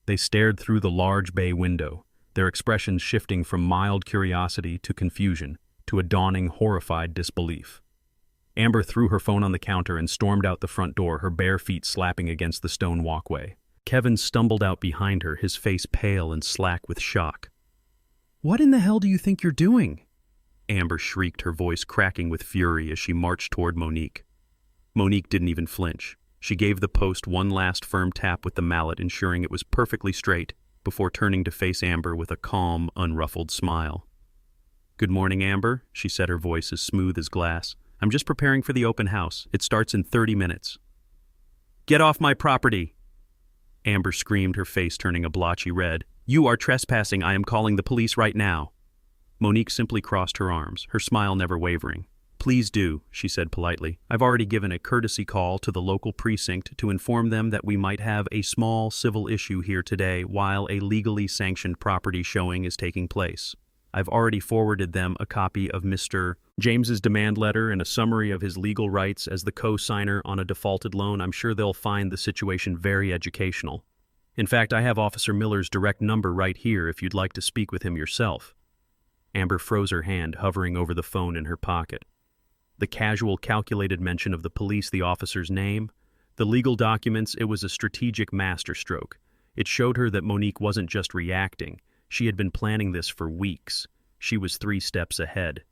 They stared through the large bay window, their expressions shifting from mild curiosity to confusion, to a dawning, horrified disbelief. Amber threw her phone on the counter and stormed out the front door, her bare feet slapping against the stone walkway. Kevin stumbled out behind her, his face pale and slack with shock. "What in the hell do you think you're doing?" Amber shrieked, her voice cracking with fury as she marched toward Monique. Monique didn't even flinch. She gave the post one last firm tap with the mallet, ensuring it was perfectly straight, before turning to face Amber with a calm, unruffled smile. "Good morning, Amber," she said, her voice as smooth as glass. "I'm just preparing for the open house. It starts in 30 minutes. "Get off my property!" Amber screamed, her face turning a blotchy red. "You are trespassing. I am calling the police right now." Monique simply crossed her arms, her smile never wavering. "Please do," she said politely. "I've already given a courtesy call to the local precinct to inform them that we might have a small civil issue here today while a legally sanctioned property showing is taking place. I've already forwarded them a copy of Mr. James's demand letter and a summary of his legal rights as the co-signer on a defaulted loan. I'm sure they'll find the situation very educational. In fact, I have Officer Miller's direct number right here if you'd like to speak with him yourself." Amber froze her hand, hovering over the phone in her pocket. The casual, calculated mention of the police, the officer's name, the legal documents, it was a strategic masterstroke. It showed her that Monique wasn't just reacting. She had been planning this for weeks. She was 3 steps ahead.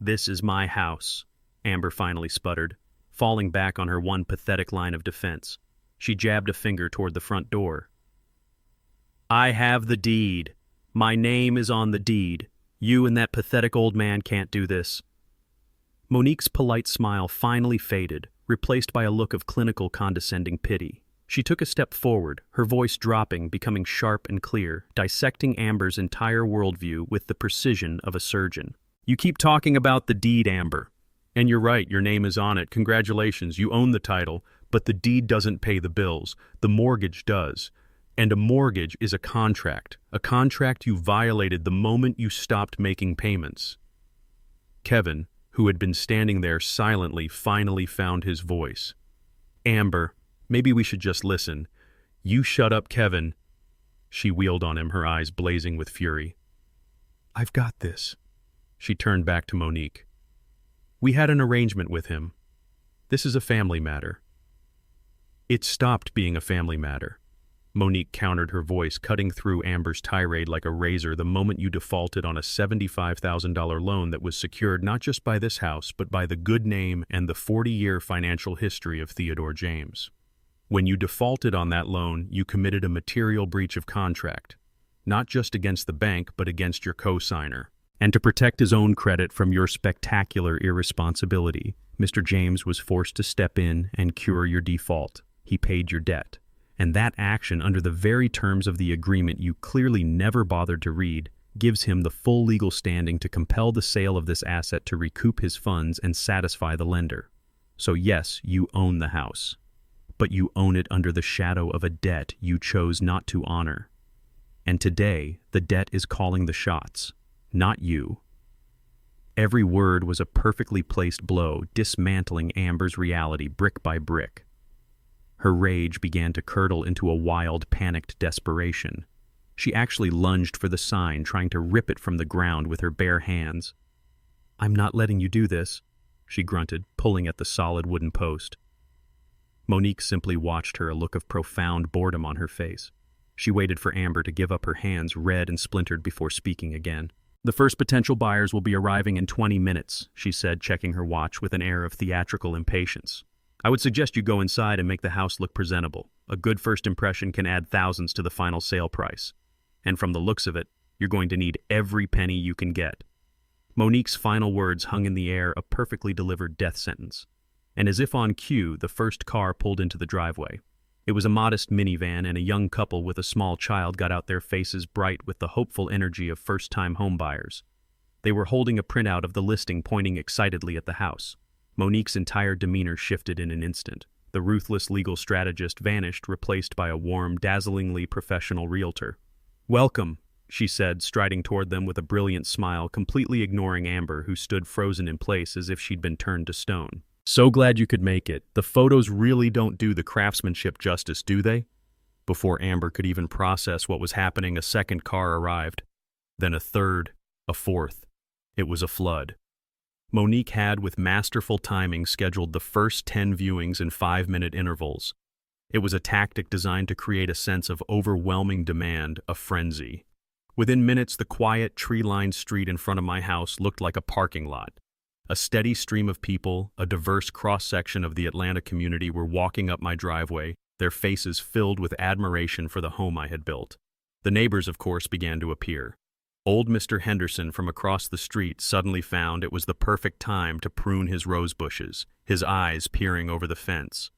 "This is my house," Amber finally sputtered, falling back on her one pathetic line of defense. She jabbed a finger toward the front door. "I have the deed. My name is on the deed. You and that pathetic old man can't do this." Monique's polite smile finally faded, replaced by a look of clinical, condescending pity. She took a step forward, her voice dropping, becoming sharp and clear, dissecting Amber's entire worldview with the precision of a surgeon. "You keep talking about the deed, Amber. And you're right, your name is on it. Congratulations, you own the title, but the deed doesn't pay the bills. The mortgage does. And a mortgage is a contract you violated the moment you stopped making payments." Kevin, who had been standing there silently, finally found his voice. "Amber, maybe we should just listen." "You shut up, Kevin." She wheeled on him, her eyes blazing with fury. "I've got this." She turned back to Monique. "We had an arrangement with him. This is a family matter." "It stopped being a family matter," Monique countered, her voice cutting through Amber's tirade like a razor, "the moment you defaulted on a $75,000 loan that was secured not just by this house, but by the good name and the 40-year financial history of Theodore James. When you defaulted on that loan, you committed a material breach of contract, not just against the bank, but against your co-signer. And to protect his own credit from your spectacular irresponsibility, Mr. James was forced to step in and cure your default. He paid your debt. And that action, under the very terms of the agreement you clearly never bothered to read, gives him the full legal standing to compel the sale of this asset to recoup his funds and satisfy the lender. So yes, you own the house. But you own it under the shadow of a debt you chose not to honor. And today, the debt is calling the shots, not you." Every word was a perfectly placed blow, dismantling Amber's reality brick by brick. Her rage began to curdle into a wild, panicked desperation. She actually lunged for the sign, trying to rip it from the ground with her bare hands. "I'm not letting you do this," she grunted, pulling at the solid wooden post. Monique simply watched her, a look of profound boredom on her face. She waited for Amber to give up her hands, red and splintered, before speaking again. The first potential buyers will be arriving in 20 minutes, she said, checking her watch with an air of theatrical impatience. I would suggest you go inside and make the house look presentable. A good first impression can add thousands to the final sale price. And from the looks of it, you're going to need every penny you can get. Monique's final words hung in the air, a perfectly delivered death sentence. And as if on cue, the first car pulled into the driveway. It was a modest minivan, and a young couple with a small child got out, their faces bright with the hopeful energy of first-time homebuyers. They were holding a printout of the listing, pointing excitedly at the house. Monique's entire demeanor shifted in an instant. The ruthless legal strategist vanished, replaced by a warm, dazzlingly professional realtor. "Welcome," she said, striding toward them with a brilliant smile, completely ignoring Amber, who stood frozen in place as if she'd been turned to stone. "So glad you could make it. The photos really don't do the craftsmanship justice, do they?" Before Amber could even process what was happening, a second car arrived. Then a third, a fourth. It was a flood. Monique had, with masterful timing, scheduled the first 10 viewings in 5-minute intervals. It was a tactic designed to create a sense of overwhelming demand, a frenzy. Within minutes, the quiet, tree-lined street in front of my house looked like a parking lot. A steady stream of people, a diverse cross-section of the Atlanta community, were walking up my driveway, their faces filled with admiration for the home I had built. The neighbors, of course, began to appear. Old Mr. Henderson from across the street suddenly found it was the perfect time to prune his rose bushes, his eyes peering over the fence.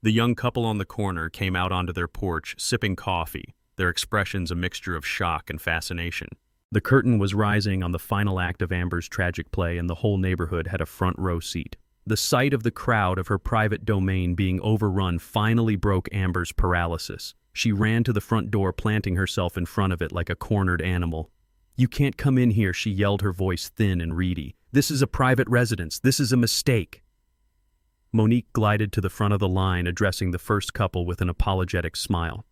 The young couple on the corner came out onto their porch, sipping coffee, their expressions a mixture of shock and fascination. The curtain was rising on the final act of Amber's tragic play, and the whole neighborhood had a front row seat. The sight of the crowd of her private domain being overrun finally broke Amber's paralysis. She ran to the front door, planting herself in front of it like a cornered animal. "You can't come in here," she yelled, her voice thin and reedy. "This is a private residence. This is a mistake." Monique glided to the front of the line, addressing the first couple with an apologetic smile.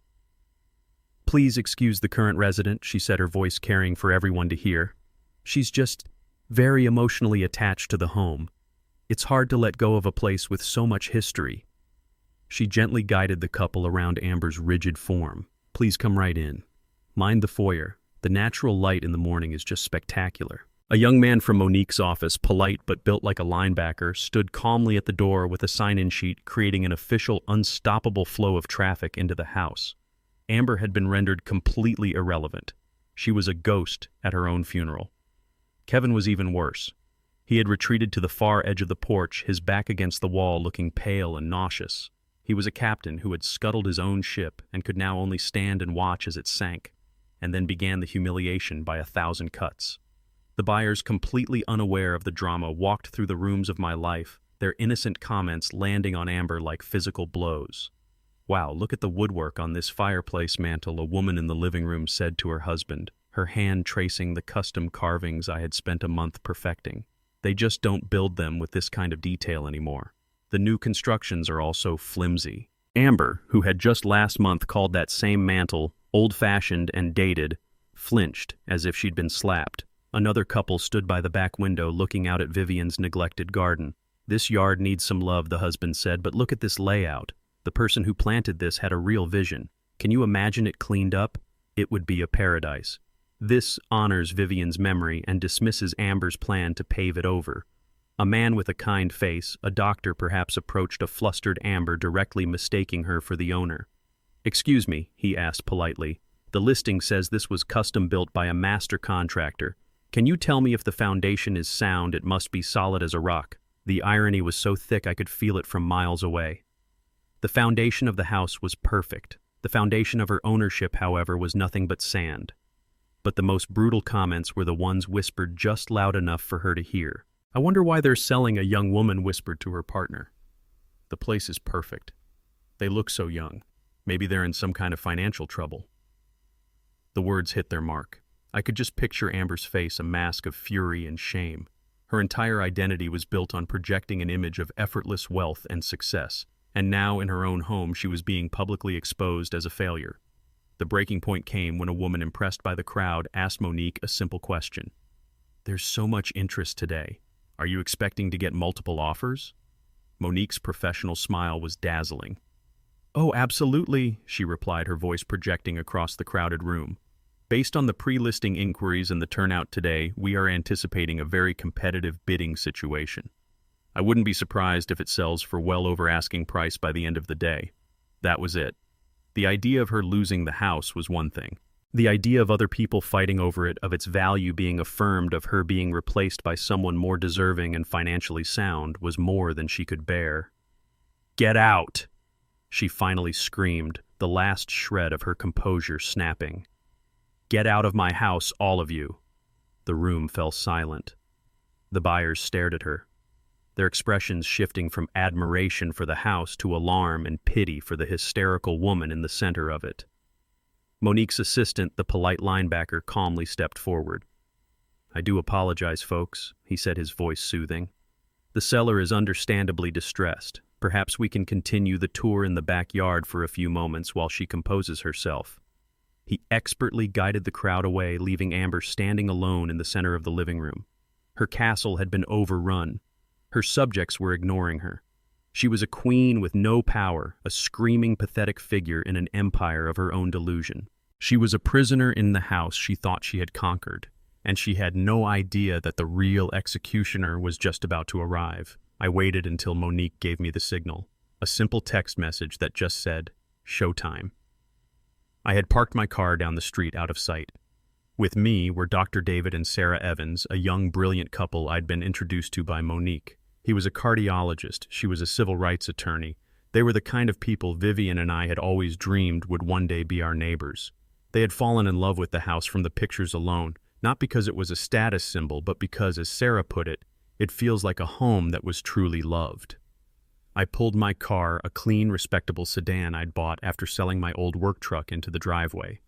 "Please excuse the current resident," she said, her voice carrying for everyone to hear. "She's just very emotionally attached to the home. It's hard to let go of a place with so much history." She gently guided the couple around Amber's rigid form. "Please come right in. Mind the foyer. The natural light in the morning is just spectacular." A young man from Monique's office, polite but built like a linebacker, stood calmly at the door with a sign-in sheet, creating an official, unstoppable flow of traffic into the house. Amber had been rendered completely irrelevant. She was a ghost at her own funeral. Kevin was even worse. He had retreated to the far edge of the porch, his back against the wall, looking pale and nauseous. He was a captain who had scuttled his own ship and could now only stand and watch as it sank. And then began the humiliation by 1,000 cuts. The buyers, completely unaware of the drama, walked through the rooms of my life, their innocent comments landing on Amber like physical blows. "Wow, look at the woodwork on this fireplace mantel," a woman in the living room said to her husband, her hand tracing the custom carvings I had spent a month perfecting. "They just don't build them with this kind of detail anymore. The new constructions are all so flimsy." Amber, who had just last month called that same mantel old-fashioned and dated, flinched as if she'd been slapped. Another couple stood by the back window looking out at Vivian's neglected garden. "This yard needs some love," the husband said, "but look at this layout. The person who planted this had a real vision. Can you imagine it cleaned up? It would be a paradise." This honors Vivian's memory and dismisses Amber's plan to pave it over. A man with a kind face, a doctor perhaps, approached a flustered Amber, directly mistaking her for the owner. "Excuse me," he asked politely. "The listing says this was custom built by a master contractor. Can you tell me if the foundation is sound? It must be solid as a rock." The irony was so thick I could feel it from miles away. The foundation of the house was perfect. The foundation of her ownership, however, was nothing but sand. But the most brutal comments were the ones whispered just loud enough for her to hear. "I wonder why they're selling," a young woman whispered to her partner. "The place is perfect. They look so young. Maybe they're in some kind of financial trouble." The words hit their mark. I could just picture Amber's face, a mask of fury and shame. Her entire identity was built on projecting an image of effortless wealth and success, and now in her own home she was being publicly exposed as a failure. The breaking point came when a woman, impressed by the crowd, asked Monique a simple question. "There's so much interest today. Are you expecting to get multiple offers?" Monique's professional smile was dazzling. "Oh, absolutely," she replied, her voice projecting across the crowded room. Based on the pre-listing inquiries and the turnout today, we are anticipating a very competitive bidding situation. I wouldn't be surprised if it sells for well over asking price by the end of the day. That was it. The idea of her losing the house was one thing. The idea of other people fighting over it, of its value being affirmed, of her being replaced by someone more deserving and financially sound, was more than she could bear. "Get out!" she finally screamed, the last shred of her composure snapping. "Get out of my house, all of you." The room fell silent. The buyers stared at her, their expressions shifting from admiration for the house to alarm and pity for the hysterical woman in the center of it. Monique's assistant, the polite linebacker, calmly stepped forward. "I do apologize, folks," he said, his voice soothing. "The seller is understandably distressed. Perhaps we can continue the tour in the backyard for a few moments while she composes herself." He expertly guided the crowd away, leaving Amber standing alone in the center of the living room. Her castle had been overrun. Her subjects were ignoring her. She was a queen with no power, a screaming, pathetic figure in an empire of her own delusion. She was a prisoner in the house she thought she had conquered, and she had no idea that the real executioner was just about to arrive. I waited until Monique gave me the signal, a simple text message that just said, "Showtime." I had parked my car down the street out of sight. With me were Dr. David and Sarah Evans, a young, brilliant couple I'd been introduced to by Monique. He was a cardiologist, she was a civil rights attorney. They were the kind of people Vivian and I had always dreamed would one day be our neighbors. They had fallen in love with the house from the pictures alone, not because it was a status symbol, but because, as Sarah put it, it feels like a home that was truly loved. I pulled my car, a clean, respectable sedan I'd bought after selling my old work truck, into the driveway.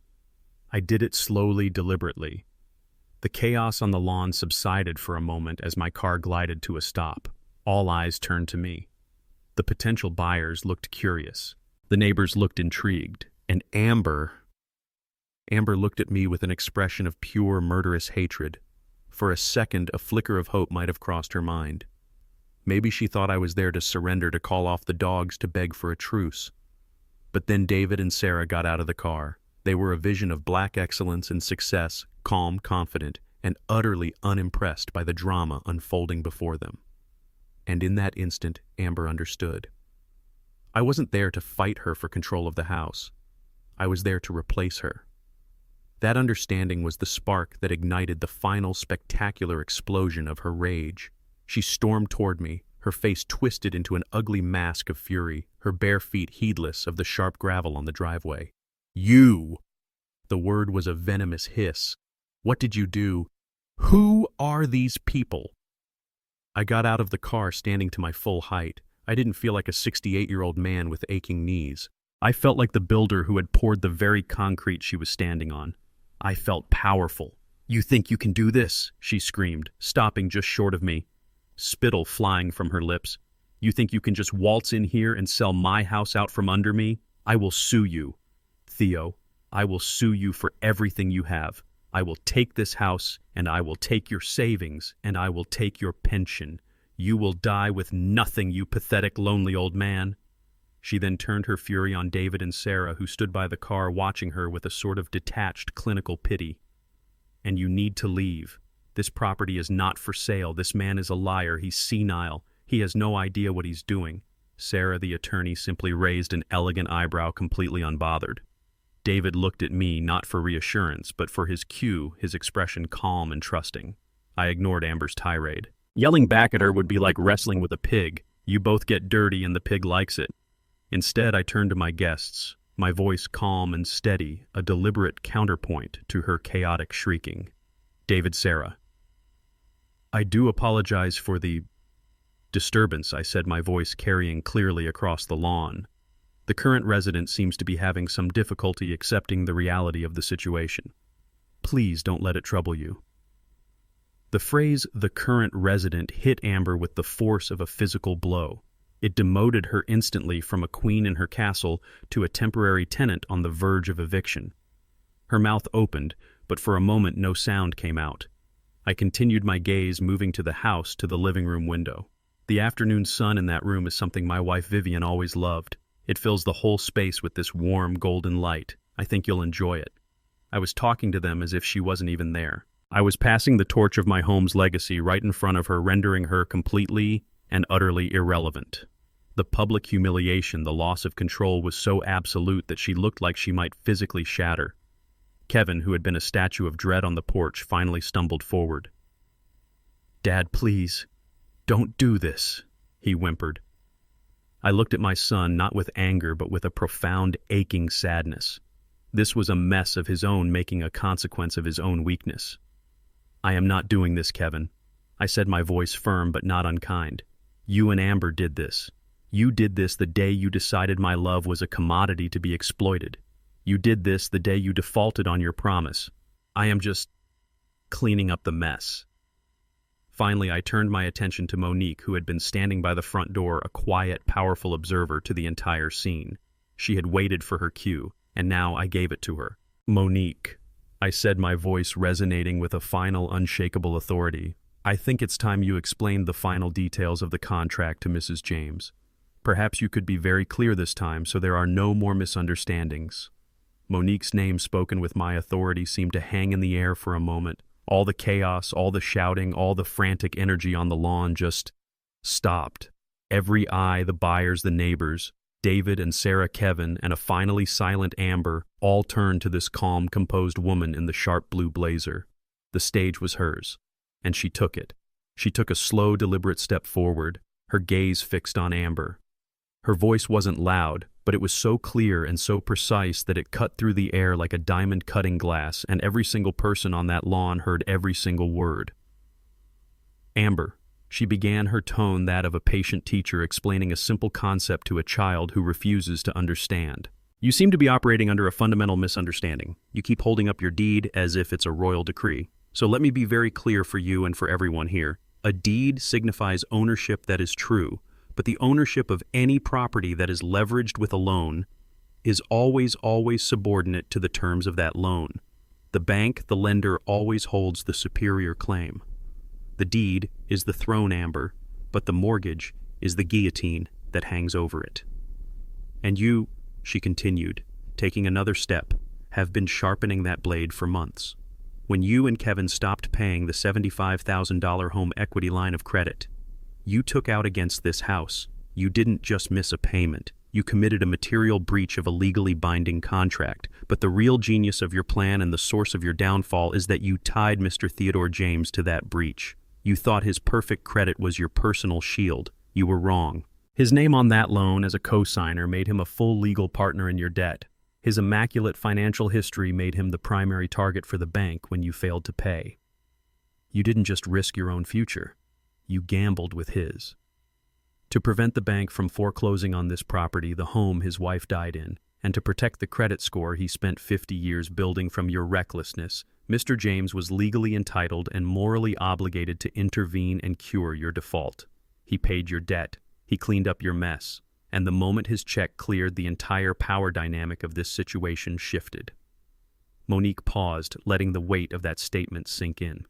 I did it slowly, deliberately. The chaos on the lawn subsided for a moment as my car glided to a stop. All eyes turned to me. The potential buyers looked curious. The neighbors looked intrigued. And Amber looked at me with an expression of pure, murderous hatred. For a second, a flicker of hope might have crossed her mind. Maybe she thought I was there to surrender, to call off the dogs, to beg for a truce. But then David and Sarah got out of the car. They were a vision of black excellence and success, calm, confident, and utterly unimpressed by the drama unfolding before them. And in that instant, Amber understood. I wasn't there to fight her for control of the house. I was there to replace her. That understanding was the spark that ignited the final spectacular explosion of her rage. She stormed toward me, her face twisted into an ugly mask of fury, her bare feet heedless of the sharp gravel on the driveway. "You!" The word was a venomous hiss. "What did you do? Who are these people?" I got out of the car standing to my full height. I didn't feel like a 68-year-old man with aching knees. I felt like the builder who had poured the very concrete she was standing on. I felt powerful. "You think you can do this?" she screamed, stopping just short of me, spittle flying from her lips. "You think you can just waltz in here and sell my house out from under me? I will sue you. Theo, I will sue you for everything you have. I will take this house, and I will take your savings, and I will take your pension. You will die with nothing, you pathetic, lonely old man." She then turned her fury on David and Sarah, who stood by the car watching her with a sort of detached, clinical pity. "And you need to leave. This property is not for sale. This man is a liar. He's senile. He has no idea what he's doing." Sarah, the attorney, simply raised an elegant eyebrow, completely unbothered. David looked at me, not for reassurance, but for his cue, his expression calm and trusting. I ignored Amber's tirade. Yelling back at her would be like wrestling with a pig. You both get dirty and the pig likes it. Instead, I turned to my guests, my voice calm and steady, a deliberate counterpoint to her chaotic shrieking. "David, Sarah, I do apologize for the disturbance," I said, my voice carrying clearly across the lawn. "The current resident seems to be having some difficulty accepting the reality of the situation. Please don't let it trouble you." The phrase "the current resident" hit Amber with the force of a physical blow. It demoted her instantly from a queen in her castle to a temporary tenant on the verge of eviction. Her mouth opened, but for a moment no sound came out. I continued my gaze, moving to the house, to the living room window. The afternoon sun in that room is something my wife Vivian always loved. It fills the whole space with this warm, golden light. I think you'll enjoy it. I was talking to them as if she wasn't even there. I was passing the torch of my home's legacy right in front of her, rendering her completely and utterly irrelevant. The public humiliation, the loss of control was so absolute that she looked like she might physically shatter. Kevin, who had been a statue of dread on the porch, finally stumbled forward. "Dad, please, don't do this," he whimpered. I looked at my son, not with anger, but with a profound, aching sadness. This was a mess of his own making, a consequence of his own weakness. "I am not doing this, Kevin," I said, my voice firm but not unkind. "You and Amber did this. You did this the day you decided my love was a commodity to be exploited. You did this the day you defaulted on your promise. I am just cleaning up the mess." Finally, I turned my attention to Monique, who had been standing by the front door, a quiet, powerful observer to the entire scene. She had waited for her cue, and now I gave it to her. "Monique," I said, my voice resonating with a final, unshakable authority, "I think it's time you explained the final details of the contract to Mrs. James. Perhaps you could be very clear this time so there are no more misunderstandings." Monique's name, spoken with my authority, seemed to hang in the air for a moment. All the chaos, all the shouting, all the frantic energy on the lawn just stopped. Every eye, the buyers, the neighbors, David and Sarah, Kevin, and a finally silent Amber, all turned to this calm, composed woman in the sharp blue blazer. The stage was hers, and she took it. She took a slow, deliberate step forward, her gaze fixed on Amber. Her voice wasn't loud, but it was so clear and so precise that it cut through the air like a diamond cutting glass, and every single person on that lawn heard every single word. "Amber," she began, her tone that of a patient teacher explaining a simple concept to a child who refuses to understand. "You seem to be operating under a fundamental misunderstanding. You keep holding up your deed as if it's a royal decree. So let me be very clear for you and for everyone here. A deed signifies ownership that is true, but the ownership of any property that is leveraged with a loan is always subordinate to the terms of that loan. The bank, the lender, always holds the superior claim. The deed is the throne, Amber, but the mortgage is the guillotine that hangs over it. And you," she continued, taking another step, "have been sharpening that blade for months. When you and Kevin stopped paying the $75,000 home equity line of credit you took out against this house, you didn't just miss a payment. You committed a material breach of a legally binding contract. But the real genius of your plan and the source of your downfall is that you tied Mr. Theodore James to that breach. You thought his perfect credit was your personal shield. You were wrong. His name on that loan as a co-signer made him a full legal partner in your debt. His immaculate financial history made him the primary target for the bank when you failed to pay. You didn't just risk your own future. You gambled with his. To prevent the bank from foreclosing on this property, the home his wife died in, and to protect the credit score he spent 50 years building from your recklessness, Mr. James was legally entitled and morally obligated to intervene and cure your default. He paid your debt, he cleaned up your mess, and the moment his check cleared, the entire power dynamic of this situation shifted. Monique paused, letting the weight of that statement sink in.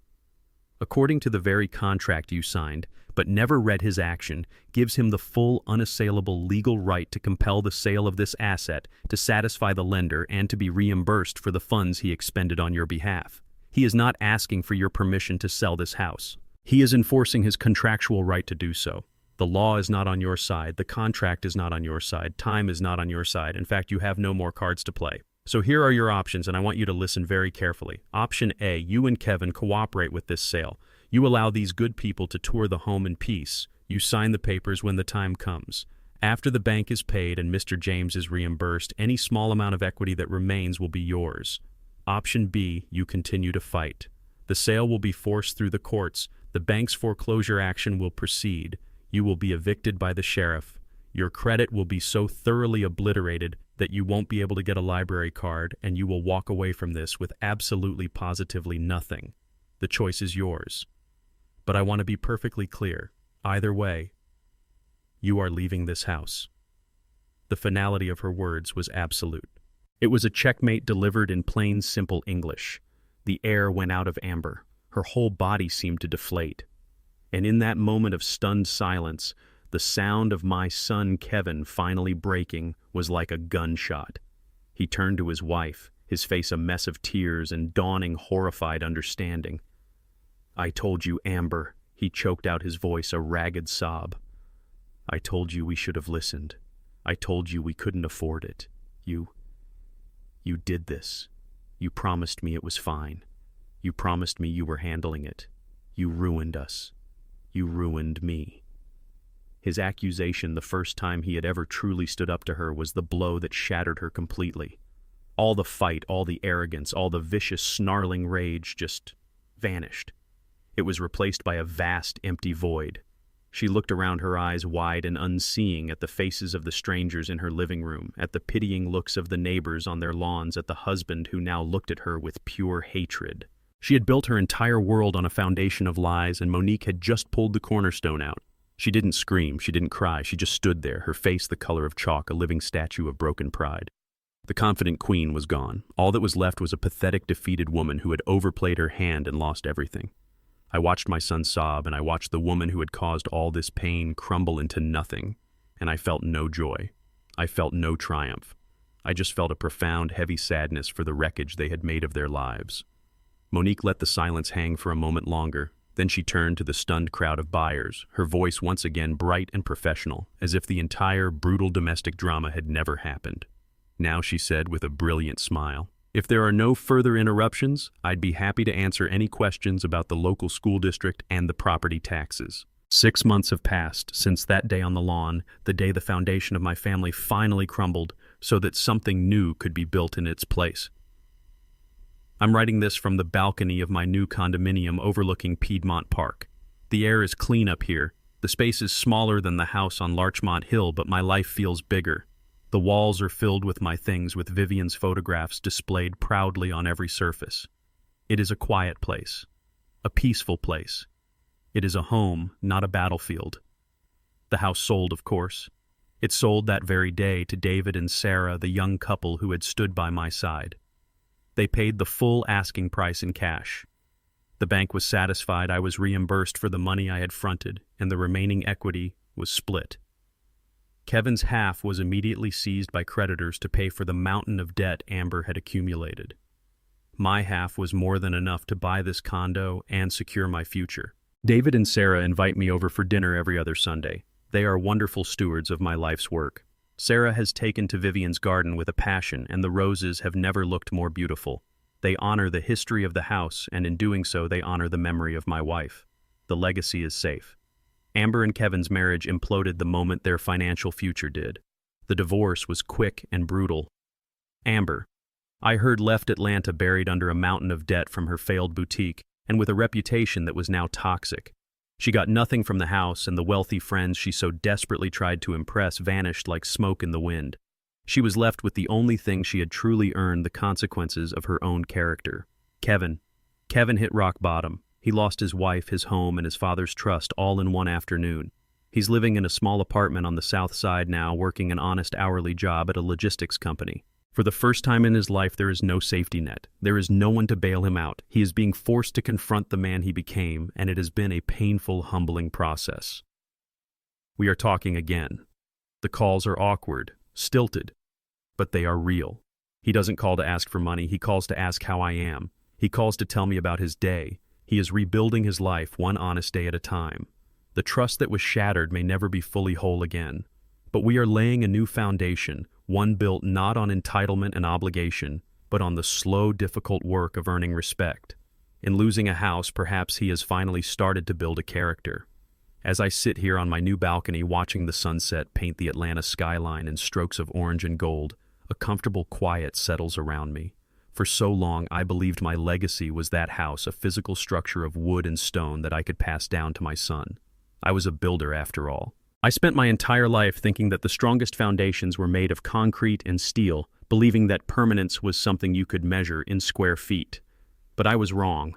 According to the very contract you signed, but never read his action, gives him the full, unassailable legal right to compel the sale of this asset, to satisfy the lender, and to be reimbursed for the funds he expended on your behalf. He is not asking for your permission to sell this house. He is enforcing his contractual right to do so. The law is not on your side, the contract is not on your side, time is not on your side. In fact, you have no more cards to play. So here are your options, and I want you to listen very carefully. Option A, you and Kevin cooperate with this sale. You allow these good people to tour the home in peace. You sign the papers when the time comes. After the bank is paid and Mr. James is reimbursed, any small amount of equity that remains will be yours. Option B, you continue to fight. The sale will be forced through the courts. The bank's foreclosure action will proceed. You will be evicted by the sheriff. Your credit will be so thoroughly obliterated that you won't be able to get a library card, and you will walk away from this with absolutely positively nothing. The choice is yours. But I want to be perfectly clear. Either way, you are leaving this house. The finality of her words was absolute. It was a checkmate delivered in plain, simple English. The air went out of Amber. Her whole body seemed to deflate. And in that moment of stunned silence, the sound of my son Kevin finally breaking was like a gunshot. He turned to his wife. his face a mess of tears and dawning horrified understanding. "I told you, Amber," he choked out his voice, a ragged sob. "I told you we should have listened. I told you we couldn't afford it. You did this. You promised me it was fine. You promised me you were handling it. You ruined us. You ruined me." His accusation, the first time he had ever truly stood up to her, was the blow that shattered her completely. All the fight, all the arrogance, all the vicious, snarling rage just vanished. It was replaced by a vast, empty void. She looked around, her eyes wide and unseeing, at the faces of the strangers in her living room, at the pitying looks of the neighbors on their lawns, at the husband who now looked at her with pure hatred. She had built her entire world on a foundation of lies, and Monique had just pulled the cornerstone out. She didn't scream, she didn't cry, she just stood there, her face the color of chalk, a living statue of broken pride. The confident queen was gone. All that was left was a pathetic, defeated woman who had overplayed her hand and lost everything. I watched my son sob, and I watched the woman who had caused all this pain crumble into nothing, and I felt no joy. I felt no triumph. I just felt a profound, heavy sadness for the wreckage they had made of their lives. Monique let the silence hang for a moment longer. Then she turned to the stunned crowd of buyers, her voice once again bright and professional, as if the entire brutal domestic drama had never happened. Now she said with a brilliant smile, "If there are no further interruptions, I'd be happy to answer any questions about the local school district and the property taxes." 6 months have passed since that day on the lawn, the day the foundation of my family finally crumbled so that something new could be built in its place. I'm writing this from the balcony of my new condominium overlooking Piedmont Park. The air is clean up here. The space is smaller than the house on Larchmont Hill, but my life feels bigger. The walls are filled with my things, with Vivian's photographs displayed proudly on every surface. It is a quiet place, a peaceful place. It is a home, not a battlefield. The house sold, of course. It sold that very day to David and Sarah, the young couple who had stood by my side. They paid the full asking price in cash. The bank was satisfied I was reimbursed for the money I had fronted, and the remaining equity was split. Kevin's half was immediately seized by creditors to pay for the mountain of debt Amber had accumulated. My half was more than enough to buy this condo and secure my future. David and Sarah invite me over for dinner every other Sunday. They are wonderful stewards of my life's work. Sarah has taken to Vivian's garden with a passion, and the roses have never looked more beautiful. They honor the history of the house, and in doing so they honor the memory of my wife. The legacy is safe. Amber and Kevin's marriage imploded the moment their financial future did. The divorce was quick and brutal. Amber, I heard, left Atlanta buried under a mountain of debt from her failed boutique, and with a reputation that was now toxic. She got nothing from the house, and the wealthy friends she so desperately tried to impress vanished like smoke in the wind. She was left with the only thing she had truly earned, the consequences of her own character. Kevin hit rock bottom. He lost his wife, his home, and his father's trust all in one afternoon. He's living in a small apartment on the south side now, working an honest hourly job at a logistics company. For the first time in his life, there is no safety net. There is no one to bail him out. He is being forced to confront the man he became, and it has been a painful, humbling process. We are talking again. The calls are awkward, stilted, but they are real. He doesn't call to ask for money. He calls to ask how I am. He calls to tell me about his day. He is rebuilding his life one honest day at a time. The trust that was shattered may never be fully whole again, but we are laying a new foundation, one built not on entitlement and obligation, but on the slow, difficult work of earning respect. In losing a house, perhaps he has finally started to build a character. As I sit here on my new balcony watching the sunset paint the Atlanta skyline in strokes of orange and gold, a comfortable quiet settles around me. For so long, I believed my legacy was that house, a physical structure of wood and stone that I could pass down to my son. I was a builder after all. I spent my entire life thinking that the strongest foundations were made of concrete and steel, believing that permanence was something you could measure in square feet. But I was wrong.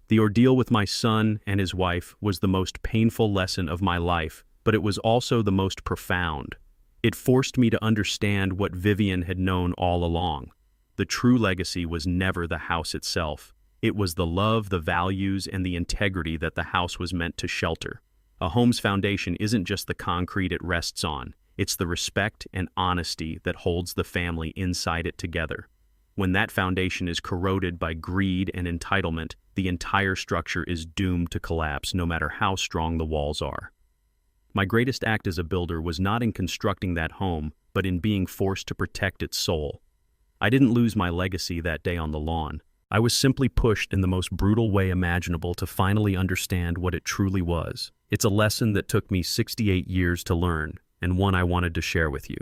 The ordeal with my son and his wife was the most painful lesson of my life, but it was also the most profound. It forced me to understand what Vivian had known all along. The true legacy was never the house itself. It was the love, the values, and the integrity that the house was meant to shelter. A home's foundation isn't just the concrete it rests on. It's the respect and honesty that holds the family inside it together. When that foundation is corroded by greed and entitlement, the entire structure is doomed to collapse no matter how strong the walls are. My greatest act as a builder was not in constructing that home, but in being forced to protect its soul. I didn't lose my legacy that day on the lawn. I was simply pushed in the most brutal way imaginable to finally understand what it truly was. It's a lesson that took me 68 years to learn, and one I wanted to share with you.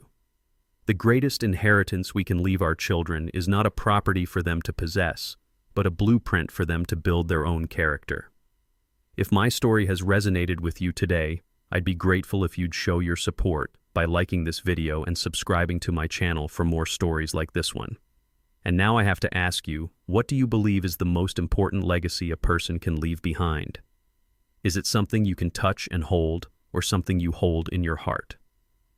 The greatest inheritance we can leave our children is not a property for them to possess, but a blueprint for them to build their own character. If my story has resonated with you today, I'd be grateful if you'd show your support by liking this video and subscribing to my channel for more stories like this one. And now I have to ask you, what do you believe is the most important legacy a person can leave behind? Is it something you can touch and hold, or something you hold in your heart?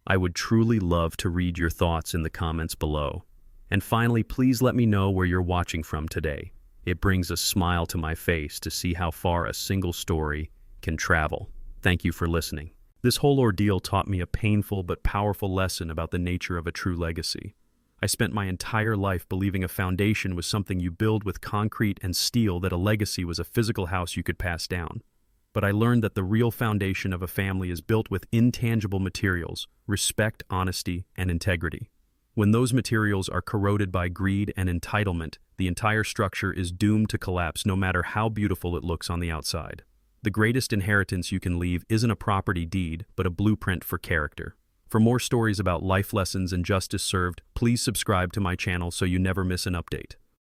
I would truly love to read your thoughts in the comments below. And finally, please let me know where you're watching from today. It brings a smile to my face to see how far a single story can travel. Thank you for listening. This whole ordeal taught me a painful but powerful lesson about the nature of a true legacy. I spent my entire life believing a foundation was something you build with concrete and steel, that a legacy was a physical house you could pass down. But I learned that the real foundation of a family is built with intangible materials: respect, honesty, and integrity. When those materials are corroded by greed and entitlement, the entire structure is doomed to collapse no matter how beautiful it looks on the outside. The greatest inheritance you can leave isn't a property deed, but a blueprint for character. For more stories about life lessons and justice served, please subscribe to my channel so you never miss an update.